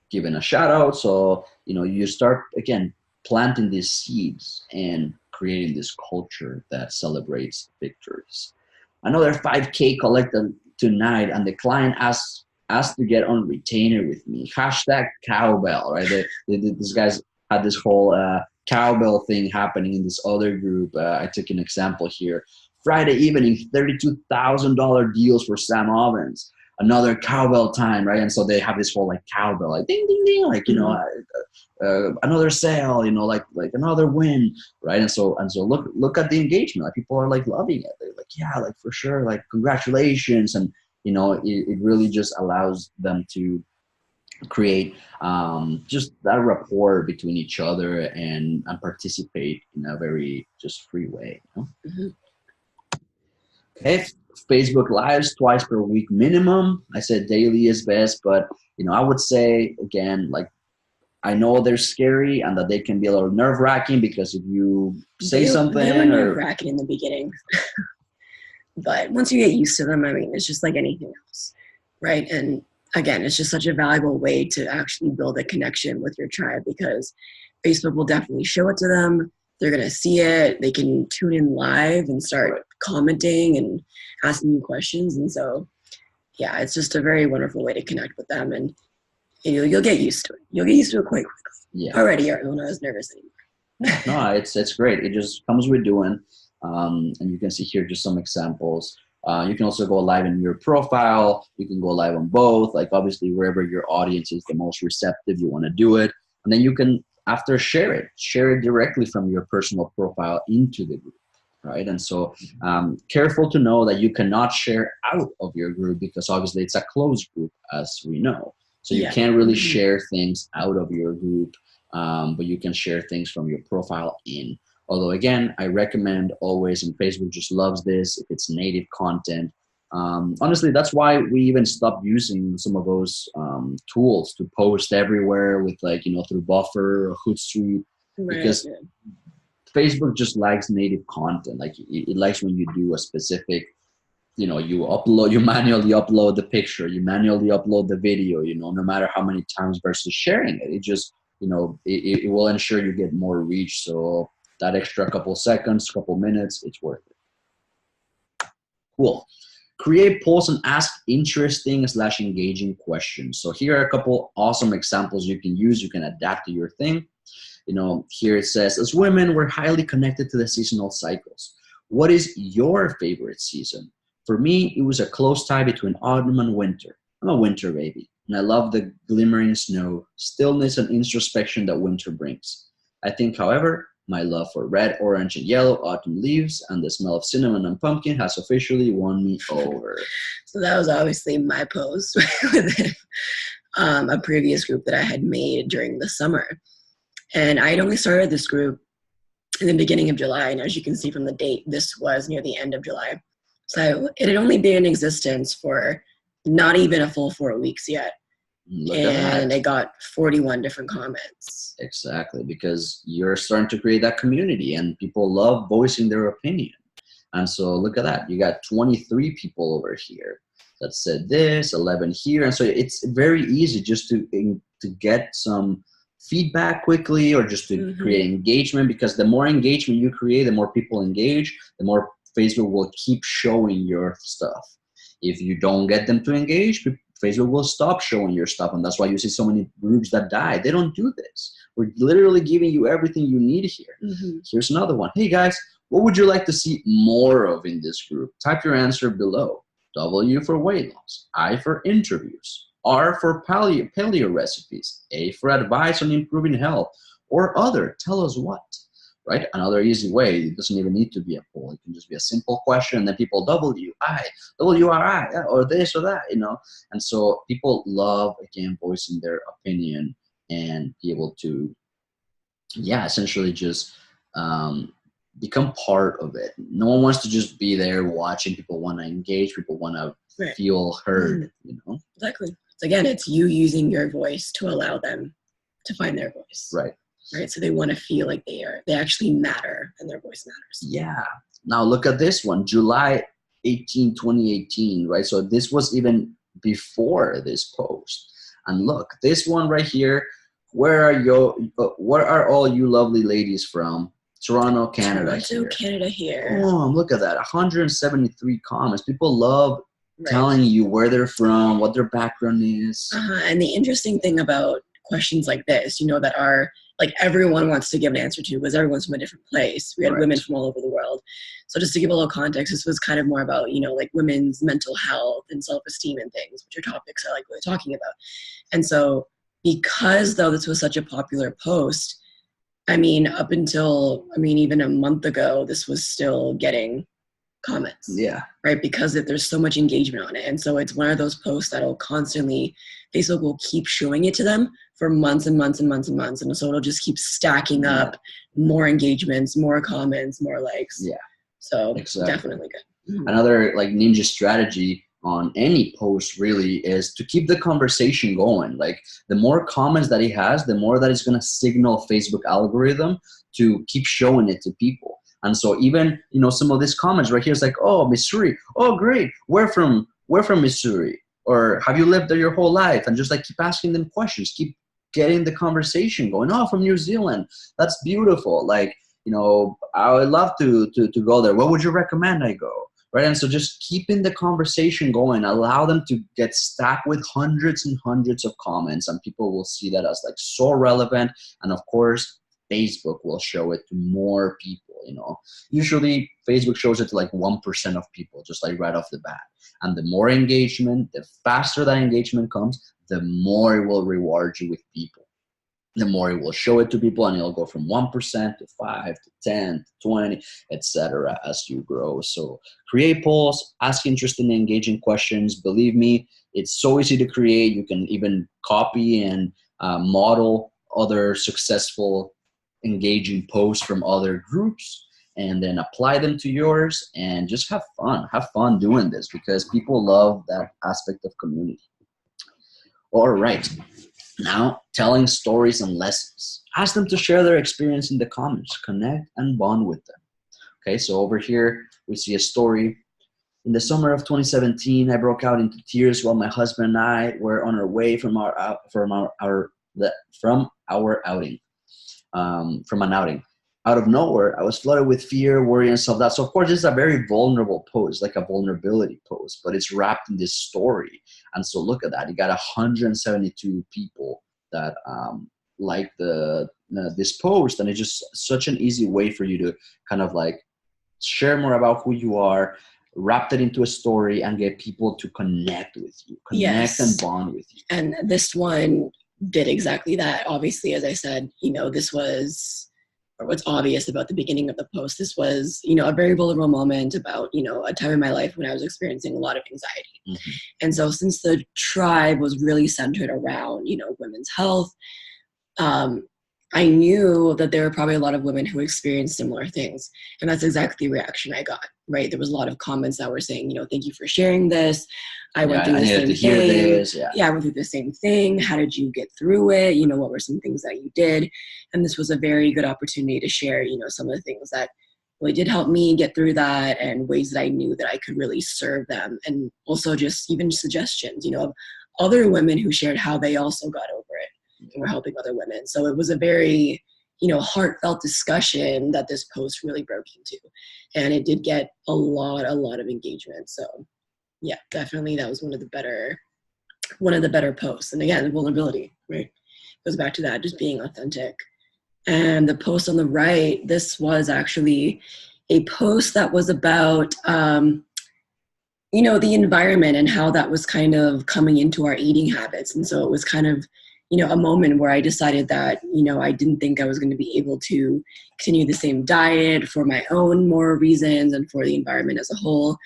given a shout out. So you start again planting these seeds and creating this culture that celebrates victories. Another 5K collected tonight, and the client asked to get on retainer with me. Hashtag cowbell, right? These guys had this whole cowbell thing happening in this other group. I took an example here. Friday evening, $32,000 deals for Sam Ovens. Another cowbell time, right? And so they have this whole like cowbell, like ding, ding, ding, like, another sale, like another win, right? And so look at the engagement. Like people are like loving it. They're like, yeah, like for sure, like congratulations. And, it really just allows them to create just that rapport between each other and participate in a very just free way. Okay, Facebook Lives twice per week minimum. I said daily is best, but I would say again, like I know they're scary and that they can be a little nerve-wracking because if you say something, they were nerve-wracking in the beginning, but once you get used to them, I mean, it's just like anything else, right? And again, it's just such a valuable way to actually build a connection with your tribe because Facebook will definitely show it to them. They're going to see it. They can tune in live and start commenting and asking you questions. And so, yeah, it's just a very wonderful way to connect with them. And you'll get used to it. You'll get used to it quite quickly. Yeah. Already, you're not as nervous anymore. No, it's great. It just comes with doing. And you can see here just some examples. You can also go live in your profile. You can go live on both. Like obviously wherever your audience is the most receptive, you want to do it. And then you can, after, share it directly from your personal profile into the group, right? And so careful to know that you cannot share out of your group because obviously it's a closed group, as we know. So you can't really share things out of your group, but you can share things from your profile in. Although again, I recommend always, and Facebook just loves this, if it's native content. Honestly, that's why we even stopped using some of those tools to post everywhere with like, through Buffer or Hootsuite, because Facebook just likes native content. Like it likes when you do a specific, you manually upload the picture, you manually upload the video, no matter how many times versus sharing it. It just, it will ensure you get more reach. So that extra couple seconds, couple minutes, it's worth it. Cool. Create polls and ask interesting/engaging questions. So here are a couple awesome examples you can use. You can adapt to your thing. Here it says, as women, we're highly connected to the seasonal cycles. What is your favorite season? For me, it was a close tie between autumn and winter. I'm a winter baby, and I love the glimmering snow, stillness, and introspection that winter brings. I think, however, my love for red, orange, and yellow autumn leaves and the smell of cinnamon and pumpkin has officially won me over. So that was obviously my post with a previous group that I had made during the summer. And I had only started this group in the beginning of July. And as you can see from the date, this was near the end of July. So it had only been in existence for not even a full 4 weeks yet. And I got 41 different comments. Exactly, because you're starting to create that community and people love voicing their opinion. And so look at that. You got 23 people over here that said this, 11 here. And so it's very easy just to get some feedback quickly or just to create engagement, because the more engagement you create, the more people engage, the more Facebook will keep showing your stuff. If you don't get them to engage, Facebook will stop showing your stuff. And that's why you see so many groups that die. They don't do this. We're literally giving you everything you need here. Here's another one. Hey guys, what would you like to see more of in this group? Type your answer below. W for weight loss, I for interviews, R for paleo recipes, A for advice on improving health, or other. Tell us what. Right? Another easy way, it doesn't even need to be a poll. It can just be a simple question, and then people WRI, or this or that, you know. And so people love, again, voicing their opinion and be able to, essentially just become part of it. No one wants to just be there watching. People want to engage. People want to feel heard, you know. Exactly. So again, it's you using your voice to allow them to find their voice. Right. So they want to feel like they actually matter and their voice matters. Yeah. Now look at this one, July 18, 2018, right? So this was even before this post. And look, this one right here, where are all you lovely ladies from? Toronto, Canada. Canada here. Oh, look at that, 173 comments. People love telling you where they're from, what their background is. And the interesting thing about questions like this, you know, that are like everyone wants to give an answer to, because everyone's from a different place. We had women from all over the world. So just to give a little context, this was kind of more about, you know, like women's mental health and self-esteem and things, which are topics I like really talking about. And so because though this was such a popular post, I mean, up until, even a month ago, this was still getting comments. Yeah. Right? Because there's so much engagement on it. And so it's one of those posts that'll constantly, Facebook will keep showing it to them for months and months and months and months. And so it'll just keep stacking up more engagements, more comments, more likes. Yeah. So definitely good. Another like ninja strategy on any post really is to keep the conversation going. Like the more comments that he has, the more that it's going to signal Facebook algorithm to keep showing it to people. And so even, you know, some of these comments right here is like, oh, Missouri. Oh, great. We're from Missouri. Or have you lived there your whole life? And just like keep asking them questions, keep getting the conversation going. Oh, from New Zealand. That's beautiful. Like, you know, I would love to go there. What would you recommend I go? Right? And so just keeping the conversation going, allow them to get stacked with hundreds and hundreds of comments, and people will see that as like so relevant. And of course, Facebook will show it to more people, you know. Usually Facebook shows it to like 1% of people, just like right off the bat. And the more engagement, the faster that engagement comes, the more it will reward you with people. The more it will show it to people, and it'll go from 1% to 5 to 10 to 20, etc. as you grow. So create polls, ask interesting and engaging questions. Believe me, it's so easy to create. You can even copy and model other successful engaging posts from other groups and then apply them to yours, and just have fun doing this, because people love that aspect of community. All right. Now, telling stories and lessons. Ask them to share their experience in the comments. Connect and bond with them. Okay, so over here, we see a story. In the summer of 2017, I broke out into tears while my husband and I were on our way from an outing. Out of nowhere, I was flooded with fear, worry, and self-doubt. So, of course, this is a very vulnerable post, like a vulnerability post, but it's wrapped in this story. And so look at that. You got 172 people that like this post, and it's just such an easy way for you to kind of like share more about who you are, wrap it into a story, and get people to connect with you, and bond with you. And this one did exactly that. Obviously, as I said, you know, this was, or what's obvious about the beginning of the post, this was, you know, a very vulnerable moment about, you know, a time in my life when I was experiencing a lot of anxiety. Mm-hmm. And so since the tribe was really centered around, you know, women's health, I knew that there were probably a lot of women who experienced similar things. And that's exactly the reaction I got, right? There was a lot of comments that were saying, you know, thank you for sharing this. I went through the same thing. I went through the same thing. How did you get through it? You know, what were some things that you did? And this was a very good opportunity to share, you know, some of the things that really did help me get through that, and ways that I knew that I could really serve them. And also just even suggestions, you know, of other women who shared how they also got over it. and we're helping other women. So it was a very, you know, heartfelt discussion that this post really broke into, and it did get a lot of engagement. So yeah, definitely that was one of the better posts. And again, vulnerability, right, goes back to that, just being authentic. And the post on the right, this was actually a post that was about you know, the environment and how that was kind of coming into our eating habits. And so it was kind of, you know, a moment where I decided that, you know, I didn't think I was going to be able to continue the same diet for my own more reasons and for the environment as a whole.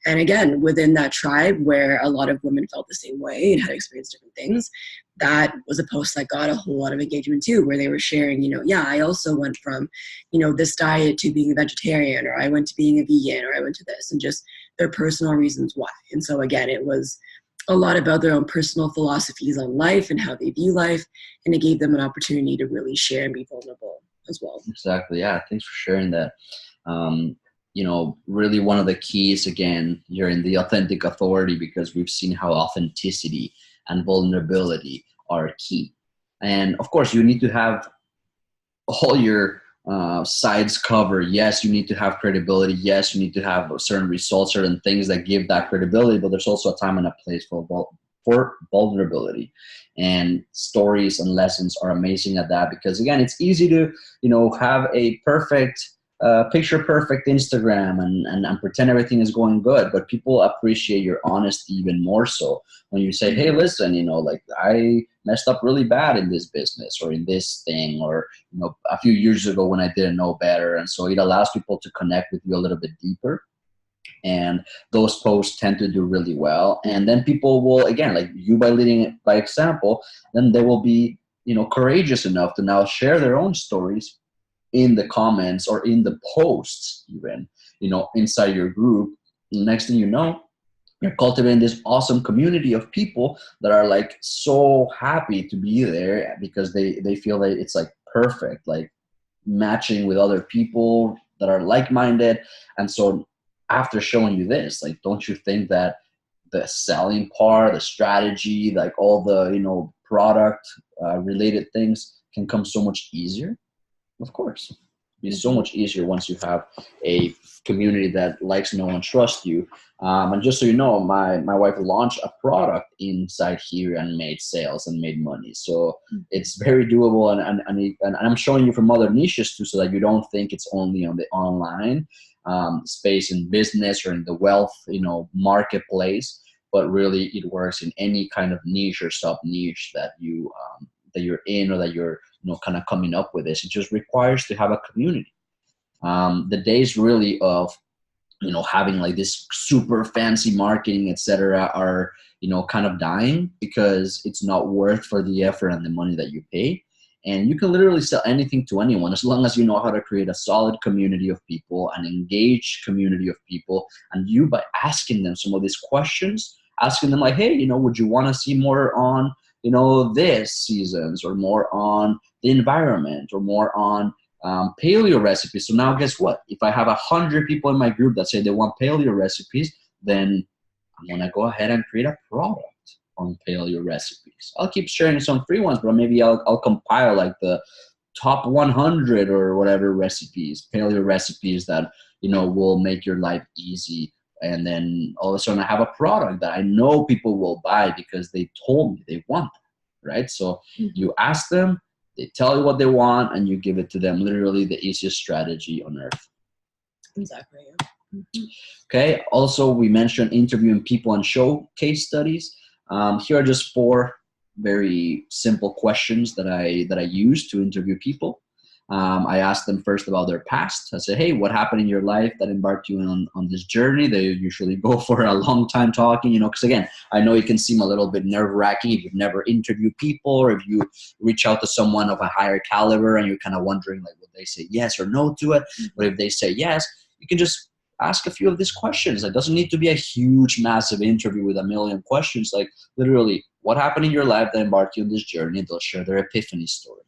And again, within that tribe where a lot of women felt the same way and had experienced different things, that was a post that got a whole lot of engagement too, where they were sharing, you know, yeah, I also went from, you know, this diet to being a vegetarian, or I went to being a vegan, or I went to this, and just their personal reasons why. And so again, it was a lot about their own personal philosophies on life and how they view life. And it gave them an opportunity to really share and be vulnerable as well. Exactly. Yeah. Thanks for sharing that. You know, really one of the keys, again, you're in the authentic authority, because we've seen how authenticity and vulnerability are key. And of course, you need to have all your sides covered. Yes, you need to have credibility. Yes, you need to have certain results, certain things that give that credibility, but there's also a time and a place for vulnerability. And stories and lessons are amazing at that, because again, it's easy to, you know, have a perfect picture perfect Instagram and pretend everything is going good, but people appreciate your honesty even more so when you say, hey, listen, you know, like, I messed up really bad in this business or in this thing, or, you know, a few years ago when I didn't know better. And so it allows people to connect with you a little bit deeper. And those posts tend to do really well. And then people will, again, like you, by leading it by example, then they will be, you know, courageous enough to now share their own stories in the comments or in the posts, even, you know, inside your group. Next thing you know, you're cultivating this awesome community of people that are like so happy to be there, because they feel that it's like perfect, like matching with other people that are like-minded. And so after showing you this, like, don't you think that the selling part, the strategy, like all the, you know, product related things can come so much easier? Of course. It's so much easier once you have a community that likes, know, and trust you. And just so you know, my wife launched a product inside here and made sales and made money. So it's very doable. And I'm showing you from other niches too, so that you don't think it's only on the online space in business or in the wealth, you know, marketplace, but really it works in any kind of niche or sub niche that you're in, or that you're, you know, kind of coming up with this. It just requires to have a community. The days really of, you know, having like this super fancy marketing, etc., are, you know, kind of dying, because it's not worth for the effort and the money that you pay. And you can literally sell anything to anyone as long as you know how to create a solid community of people, an engaged community of people. And you, by asking them some of these questions, asking them like, hey, you know, would you want to see more on, you know, this seasons, or more on the environment, or more on paleo recipes? So now guess what? If I have 100 people in my group that say they want paleo recipes, then I'm going to go ahead and create a product on paleo recipes. I'll keep sharing some free ones, but maybe I'll compile like the top 100 or whatever recipes, paleo recipes that, you know, will make your life easy. And then all of a sudden I have a product that I know people will buy because they told me they want it, right? So you ask them, they tell you what they want, and you give it to them. Literally the easiest strategy on earth. Exactly. Okay. Also, we mentioned interviewing people and show case studies. Here are just 4 very simple questions that I use to interview people. I asked them first about their past. I said, hey, what happened in your life that embarked you on this journey? They usually go for a long time talking, you know, because again, I know it can seem a little bit nerve-wracking if you've never interviewed people, or if you reach out to someone of a higher caliber and you're kind of wondering, like, would they say yes or no to it? But if they say yes, you can just ask a few of these questions. It doesn't need to be a huge, massive interview with a million questions. Like, literally, what happened in your life that embarked you on this journey? They'll share their epiphany story.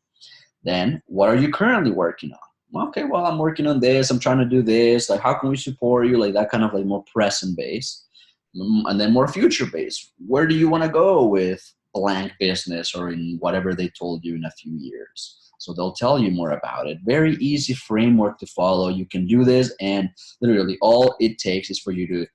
Then, what are you currently working on? Okay, well, I'm working on this. I'm trying to do this. Like, how can we support you? Like that kind of like more present based. And then more future based. Where do you want to go with blank business or in whatever they told you in a few years. So they'll tell you more about it. Very easy framework to follow. You can do this, and literally all it takes is for you to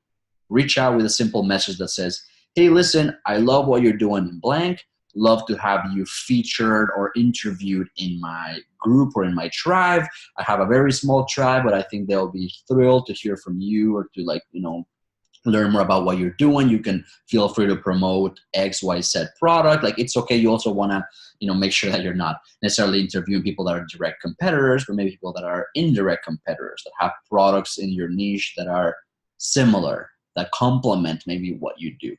reach out with a simple message that says, hey, listen, I love what you're doing in blank. Love to have you featured or interviewed in my group or in my tribe. I have a very small tribe, but I think they'll be thrilled to hear from you or to learn more about what you're doing. You can feel free to promote XYZ product. Like, it's okay. You also want to, make sure that you're not necessarily interviewing people that are direct competitors, but maybe people that are indirect competitors that have products in your niche that are similar, that complement maybe what you do.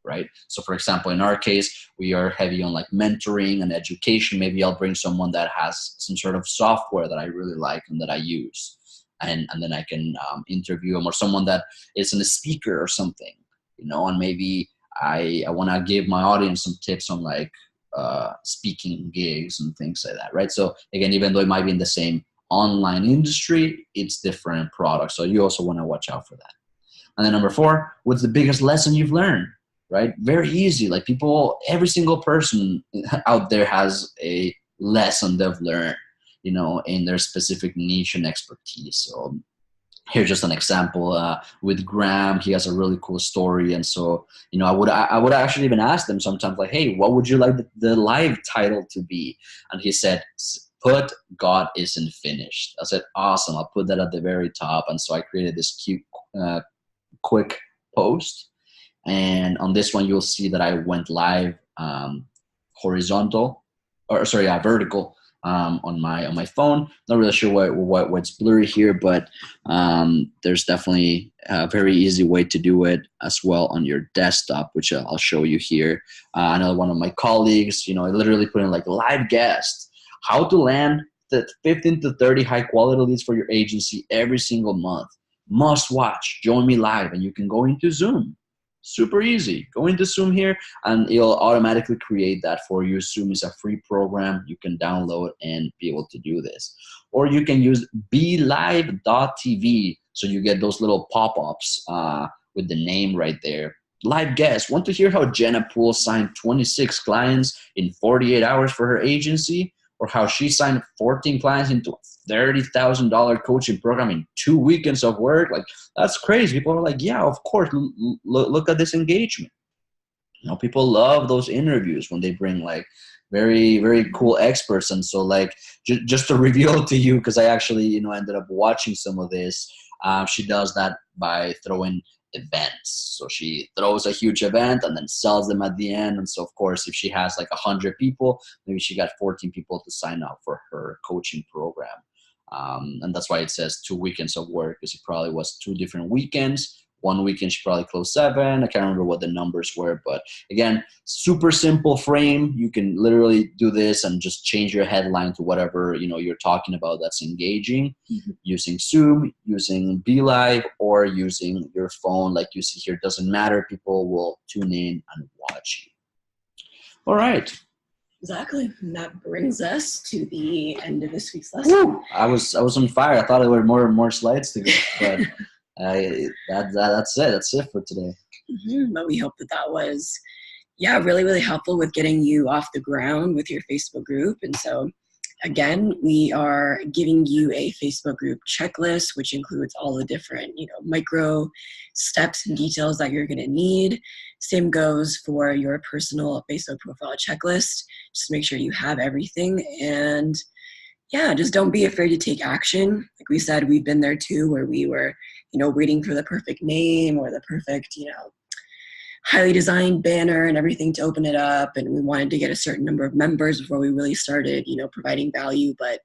Right? So for example, in our case, we are heavy on like mentoring and education. Maybe I'll bring someone that has some sort of software that I really like and that I use. And then I can interview them, or someone that is a speaker or something, and maybe I want to give my audience some tips on like speaking gigs and things like that. Right? So again, even though it might be in the same online industry, it's different products. So you also want to watch out for that. And then number 4, what's the biggest lesson you've learned? Right? Very easy. Like every single person out there has a lesson they've learned, in their specific niche and expertise. So here's just an example with Graham. He has a really cool story. And so, I would actually even ask them sometimes like, hey, what would you like the live title to be? And he said, put God isn't finished. I said, awesome. I'll put that at the very top. And so I created this cute, quick post. And on this one, you'll see that I went live vertical on my phone. Not really sure what's blurry here, but there's definitely a very easy way to do it as well on your desktop, which I'll show you here. I know one of my colleagues, I literally put in like live guest, how to land the 15 to 30 high quality leads for your agency every single month. Must watch, join me live, and you can go into Zoom. Super easy. Go into Zoom here and it'll automatically create that for you. Zoom is a free program you can download and be able to do this. Or you can use BeLive.tv, so you get those little pop-ups with the name right there. Live guest. Want to hear how Jenna Poole signed 26 clients in 48 hours for her agency? Or how she signed 14 clients into a $30,000 coaching program in 2 weekends of work? Like, that's crazy. People are like, yeah, of course. Look at this engagement. People love those interviews when they bring like very, very cool experts. And so like, just to reveal to you, because I actually, ended up watching some of this, she does that by throwing events. So she throws a huge event and then sells them at the end. And so of course, if she has like 100 people, maybe she got 14 people to sign up for her coaching program. And that's why it says 2 weekends of work, because it probably was 2 different weekends. One weekend she probably closed 7. I can't remember what the numbers were, but again, super simple frame. You can literally do this and just change your headline to whatever you're talking about that's engaging, using Zoom, using BeLive, or using your phone. Like you see here, doesn't matter. People will tune in and watch you. All right. Exactly. And that brings us to the end of this week's lesson. Woo! I was on fire. I thought there were more slides to go, but that's it. That's it for today. But we hope that was, really, really helpful with getting you off the ground with your Facebook group. And so, again, we are giving you a Facebook group checklist, which includes all the different, micro steps and details that you're going to need. Same goes for your personal Facebook profile checklist. Just make sure you have everything. And just don't be afraid to take action. Like we said, we've been there too, where we were, waiting for the perfect name or the perfect, highly designed banner and everything to open it up. And we wanted to get a certain number of members before we really started, providing value. But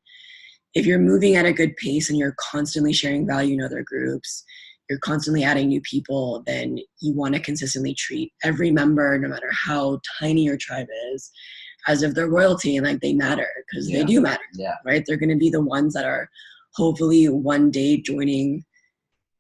if you're moving at a good pace and you're constantly sharing value in other groups, you're constantly adding new people, then you want to consistently treat every member, no matter how tiny your tribe is, as if they're royalty and like they matter, because they do matter, right? They're going to be the ones that are hopefully one day joining,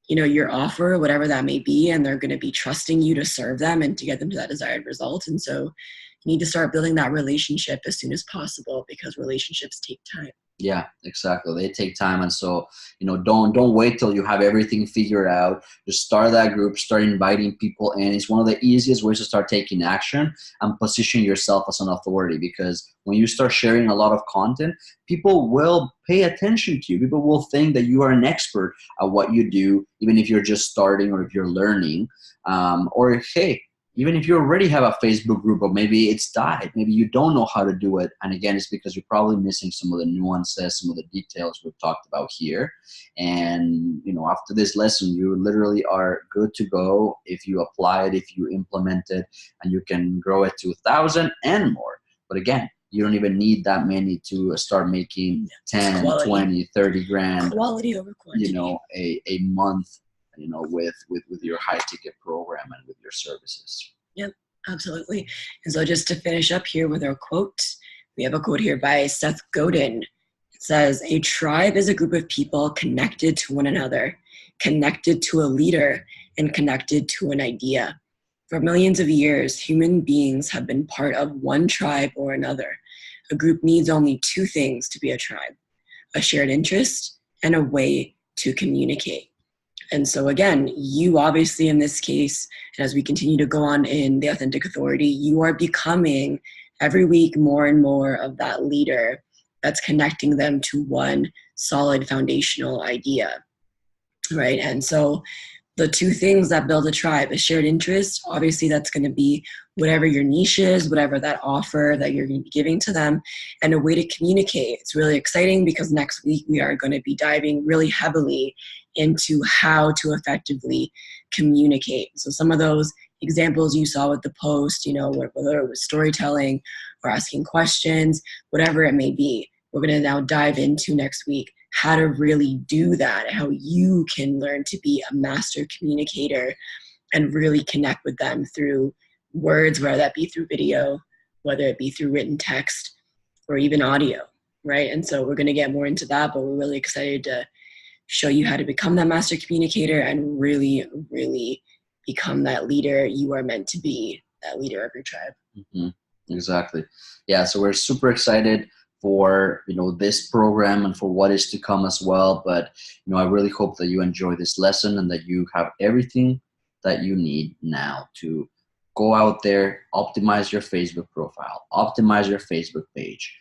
your offer, whatever that may be, and they're going to be trusting you to serve them and to get them to that desired result. And so you need to start building that relationship as soon as possible, because relationships take time. Yeah, exactly. They take time, and so don't wait till you have everything figured out. Just start that group, start inviting people in. It's one of the easiest ways to start taking action and position yourself as an authority. Because when you start sharing a lot of content, people will pay attention to you. People will think that you are an expert at what you do, even if you're just starting or if you're learning. Or hey, even if you already have a Facebook group, or maybe it's died, maybe you don't know how to do it. And again, it's because you're probably missing some of the nuances, some of the details we've talked about here. And, after this lesson, you literally are good to go if you apply it, if you implement it, and you can grow it to 1,000 and more. But again, you don't even need that many to start making 10, Quality. 20, 30 grand, Quality over quantity. a month, with your high ticket program and with your services. Yep, absolutely. And so just to finish up here with our quote, we have a quote here by Seth Godin. It says, "A tribe is a group of people connected to one another, connected to a leader, and connected to an idea. For millions of years, human beings have been part of one tribe or another. A group needs only two things to be a tribe: a shared interest and a way to communicate." And so again, you obviously in this case, and as we continue to go on in the Authentic Authority, you are becoming every week more and more of that leader that's connecting them to one solid foundational idea, right? And so the two things that build a tribe: a shared interest, obviously that's going to be whatever your niche is, whatever that offer that you're going to be giving to them, and a way to communicate. It's really exciting because next week we are going to be diving really heavily into how to effectively communicate. So some of those examples you saw with the post, whether it was storytelling or asking questions, whatever it may be, we're going to now dive into next week how to really do that, how you can learn to be a master communicator and really connect with them through words, whether that be through video, whether it be through written text, or even audio, right? And so we're going to get more into that, but we're really excited to show you how to become that master communicator and really, really become that leader you are meant to be, that leader of your tribe. Mm-hmm. Exactly. Yeah, so we're super excited for this program and for what is to come as well. But I really hope that you enjoy this lesson and that you have everything that you need now to go out there, optimize your Facebook profile, optimize your Facebook page,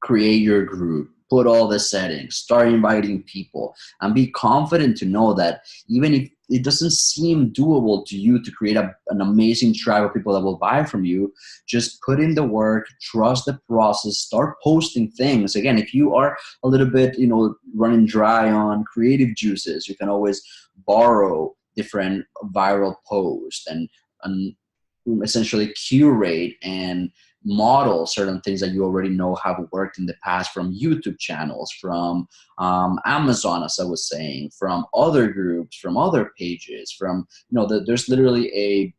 create your group, put all the settings, start inviting people, and be confident to know that even if it doesn't seem doable to you to create an amazing tribe of people that will buy from you, just put in the work, trust the process, start posting things. Again, if you are a little bit, running dry on creative juices, you can always borrow different viral posts and essentially curate and model certain things that you already know have worked in the past from YouTube channels, from Amazon, as I was saying, from other groups, from other pages, from, there's literally a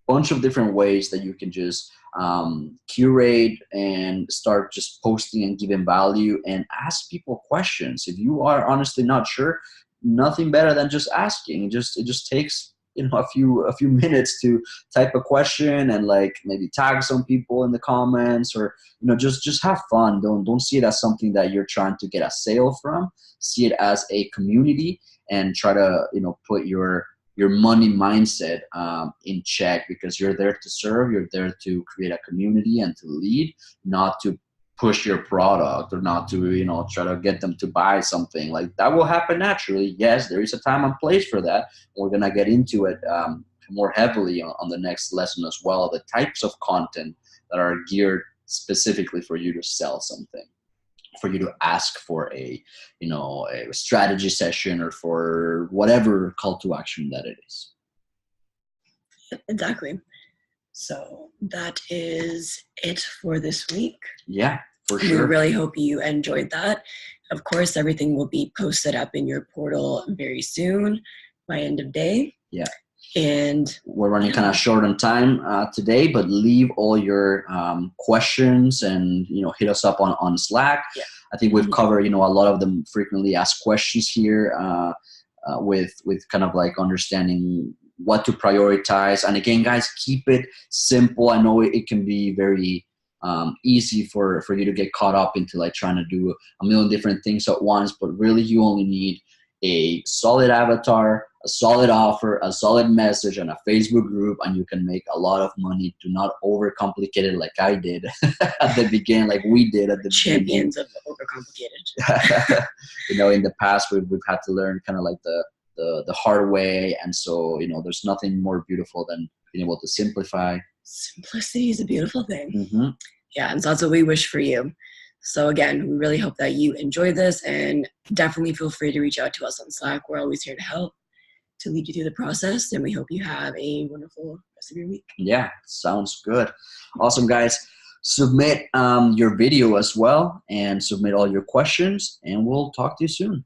bunch of different ways that you can just curate and start just posting and giving value and ask people questions. If you are honestly not sure, nothing better than just asking. It just takes a few minutes to type a question and maybe tag some people in the comments, or just have fun. Don't see it as something that you're trying to get a sale from. See it as a community and try to put your money mindset in check, because you're there to serve, you're there to create a community and to lead, not to push your product or not to try to get them to buy something. Like that will happen naturally. Yes, there is a time and place for that. We're gonna get into it more heavily on the next lesson as well, the types of content that are geared specifically for you to sell something, for you to ask for a strategy session, or for whatever call to action that it is. Exactly. So that is it for this week. Yeah, for sure. We really hope you enjoyed that. Of course, everything will be posted up in your portal very soon, by end of day. Yeah. And we're running kind of short on time today, but leave all your questions and hit us up on Slack. Yeah. I think we've covered a lot of the frequently asked questions here with kind of understanding what to prioritize. And again, guys, keep it simple. I know it can be very easy for you to get caught up into like trying to do a million different things at once. But really, you only need a solid avatar, a solid offer, a solid message, and a Facebook group, and you can make a lot of money. Do not overcomplicate it like I did at the beginning, like we did at the Champions of overcomplicated. In the past we've had to learn kind of like the hard way, and so there's nothing more beautiful than being able to simplify. Simplicity is a beautiful thing. Mm-hmm. Yeah, and so that's what we wish for you. So again, we really hope that you enjoy this, and definitely feel free to reach out to us on Slack. We're always here to help, to lead you through the process, and we hope you have a wonderful rest of your week. Yeah, sounds good. Awesome, guys. Submit your video as well, and submit all your questions, and we'll talk to you soon.